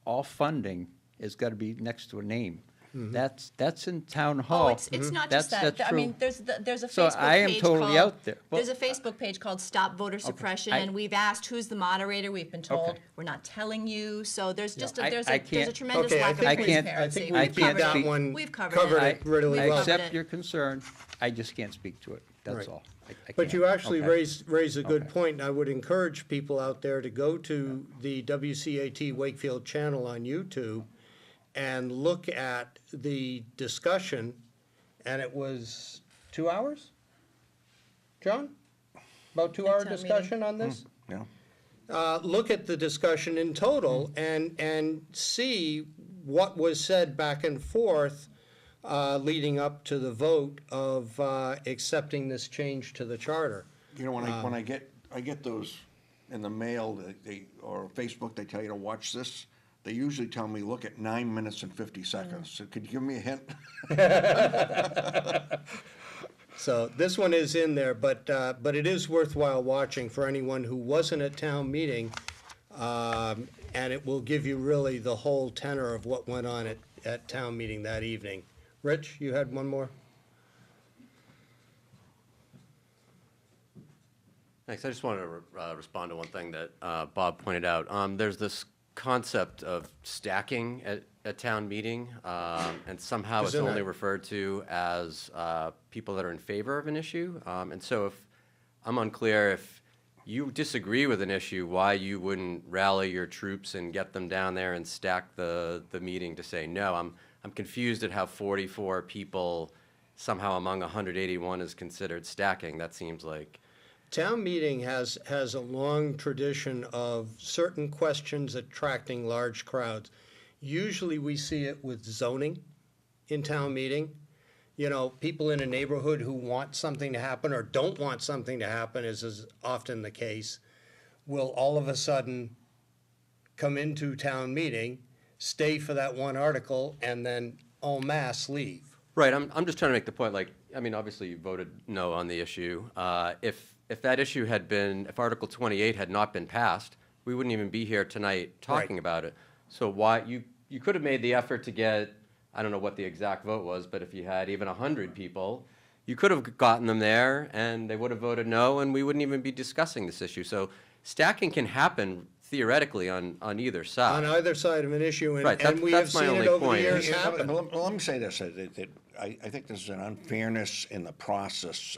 all funding has got to be next to a name. That's in town hall. Oh, it's not just that. That's I mean, true. there's a So Facebook I am page totally called, out there. Well- there's a Facebook page called Stop Voter Suppression, I- and we've asked who's the moderator. We've been told Okay. we're not telling you. So there's just I- there's I a can't- tremendous Okay, I lack of think we- I can't- transparency. I I think We've we can't beat covered that it. one, We've covered covered it. it really I well. covered accept it. your concern. I just can't speak to it. That's Right. all. I But you can't. actually Okay. raise a good Okay. point, and I would encourage people out there to go to the WCAT Wakefield channel on YouTube and look at the discussion, and it was 2 hours? John? About 2 hour town meeting. discussion on this? Yeah. Look at the discussion in total and see what was said back and forth leading up to the vote of accepting this change to the charter. You know, when I get those in the mail, or Facebook, they tell you to watch this, they usually tell me, look at 9 minutes and 50 seconds. So could you give me a hint? So this one is in there, but it is worthwhile watching for anyone who wasn't at town meeting. And it will give you really the whole tenor of what went on at town meeting that evening. Rich, you had one more? Thanks. I just wanted to respond to one thing that Bob pointed out. There's this concept of stacking at town meeting, and somehow it's Isn't only it? referred to as people that are in favor of an issue. And so if, I'm unclear if you disagree with an issue, why you wouldn't rally your troops and get them down there and stack the meeting to say no. I'm confused at how 44 people somehow among 181 is considered stacking. That seems like... Town meeting has a long tradition of certain questions attracting large crowds. Usually we see it with zoning in town meeting. You know, people in a neighborhood who want something to happen or don't want something to happen, as is often the case, will all of a sudden come into town meeting, stay for that one article, and then en masse leave. Right, I'm just trying to make the point, like, I mean, obviously you voted no on the issue. If that issue had been, if Article 28 had not been passed, we wouldn't even be here tonight talking Right. about it. So why, you could have made the effort to get, I don't know what the exact vote was, but if you had even 100 people, you could have gotten them there and they would have voted no and we wouldn't even be discussing this issue. So stacking can happen theoretically on either On side. either side of an issue, Right, and we have that's my seen it only over the point. years Yeah, happen. but let me say this, that I think there's an unfairness in the process.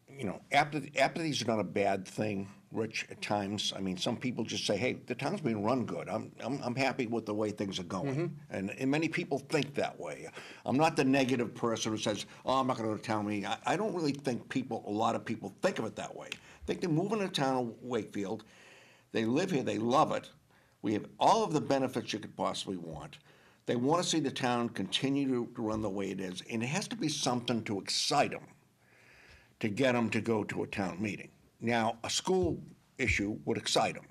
You know, after these are not a bad thing, Rich, at times. I mean, some people just say, hey, the town's being run good. I'm happy with the way things are going. And many people think that way. I'm not the negative person who says, oh, I'm not going to go to town meeting. I don't really think a lot of people think of it that way. I think they're moving to town of Wakefield. They live here, they love it. We have all of the benefits you could possibly want. They want to see the town continue to run the way it is, and it has to be something to excite them to get them to go to a town meeting. Now, a school issue would excite them.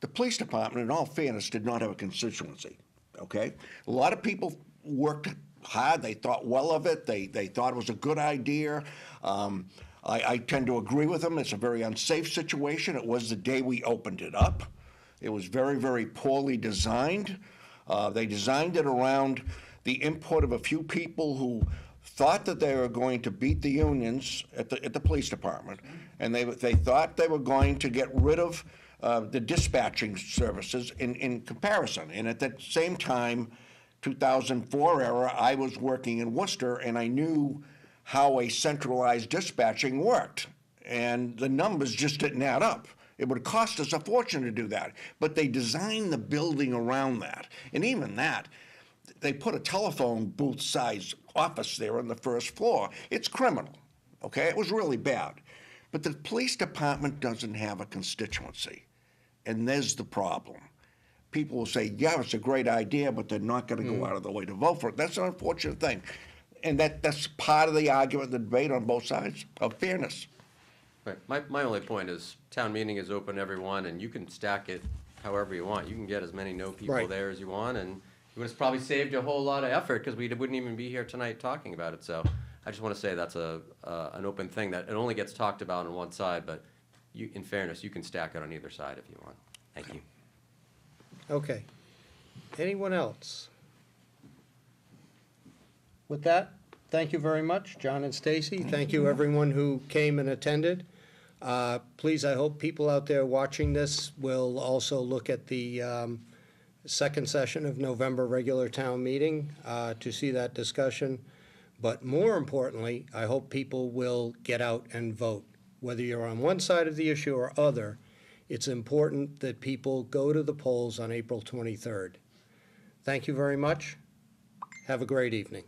the police department, in all fairness, did not have a constituency, okay? A lot of people worked hard, they thought well of it, they thought it was a good idea. I tend to agree with them. It's a very unsafe situation. It was the day we opened it up. It was very, very poorly designed. They designed it around the input of a few people who thought that they were going to beat the unions at the police department, and they thought they were going to get rid of the dispatching services in comparison. And at that same time, 2004 era, I was working in Worcester, and I knew how a centralized dispatching worked, and the numbers just didn't add up. It would cost us a fortune to do that, but they designed the building around that. And even that, they put a telephone booth size office there on the first floor. It's criminal, okay? It was really bad. But the police department doesn't have a constituency, and there's the problem. People will say, yeah, it's a great idea, but they're not going to go out of the way to vote for it. That's an unfortunate thing. And that's part of the argument, the debate on both sides of fairness. Right. My only point is, town meeting is open to everyone, and you can stack it however you want. You can get as many no people Right. there as you want, and it would have probably saved you a whole lot of effort, because we wouldn't even be here tonight talking about it. So I just want to say that's an open thing, that it only gets talked about on one side, but you, in fairness, you can stack it on either side if you want. Thank you. Okay. Anyone else? With that, thank you very much, John and Stacy. Thank you, everyone who came and attended. Please, I hope people out there watching this will also look at the second session of November regular town meeting to see that discussion. But more importantly, I hope people will get out and vote. Whether you're on one side of the issue or other, it's important that people go to the polls on April 23rd. Thank you very much. Have a great evening.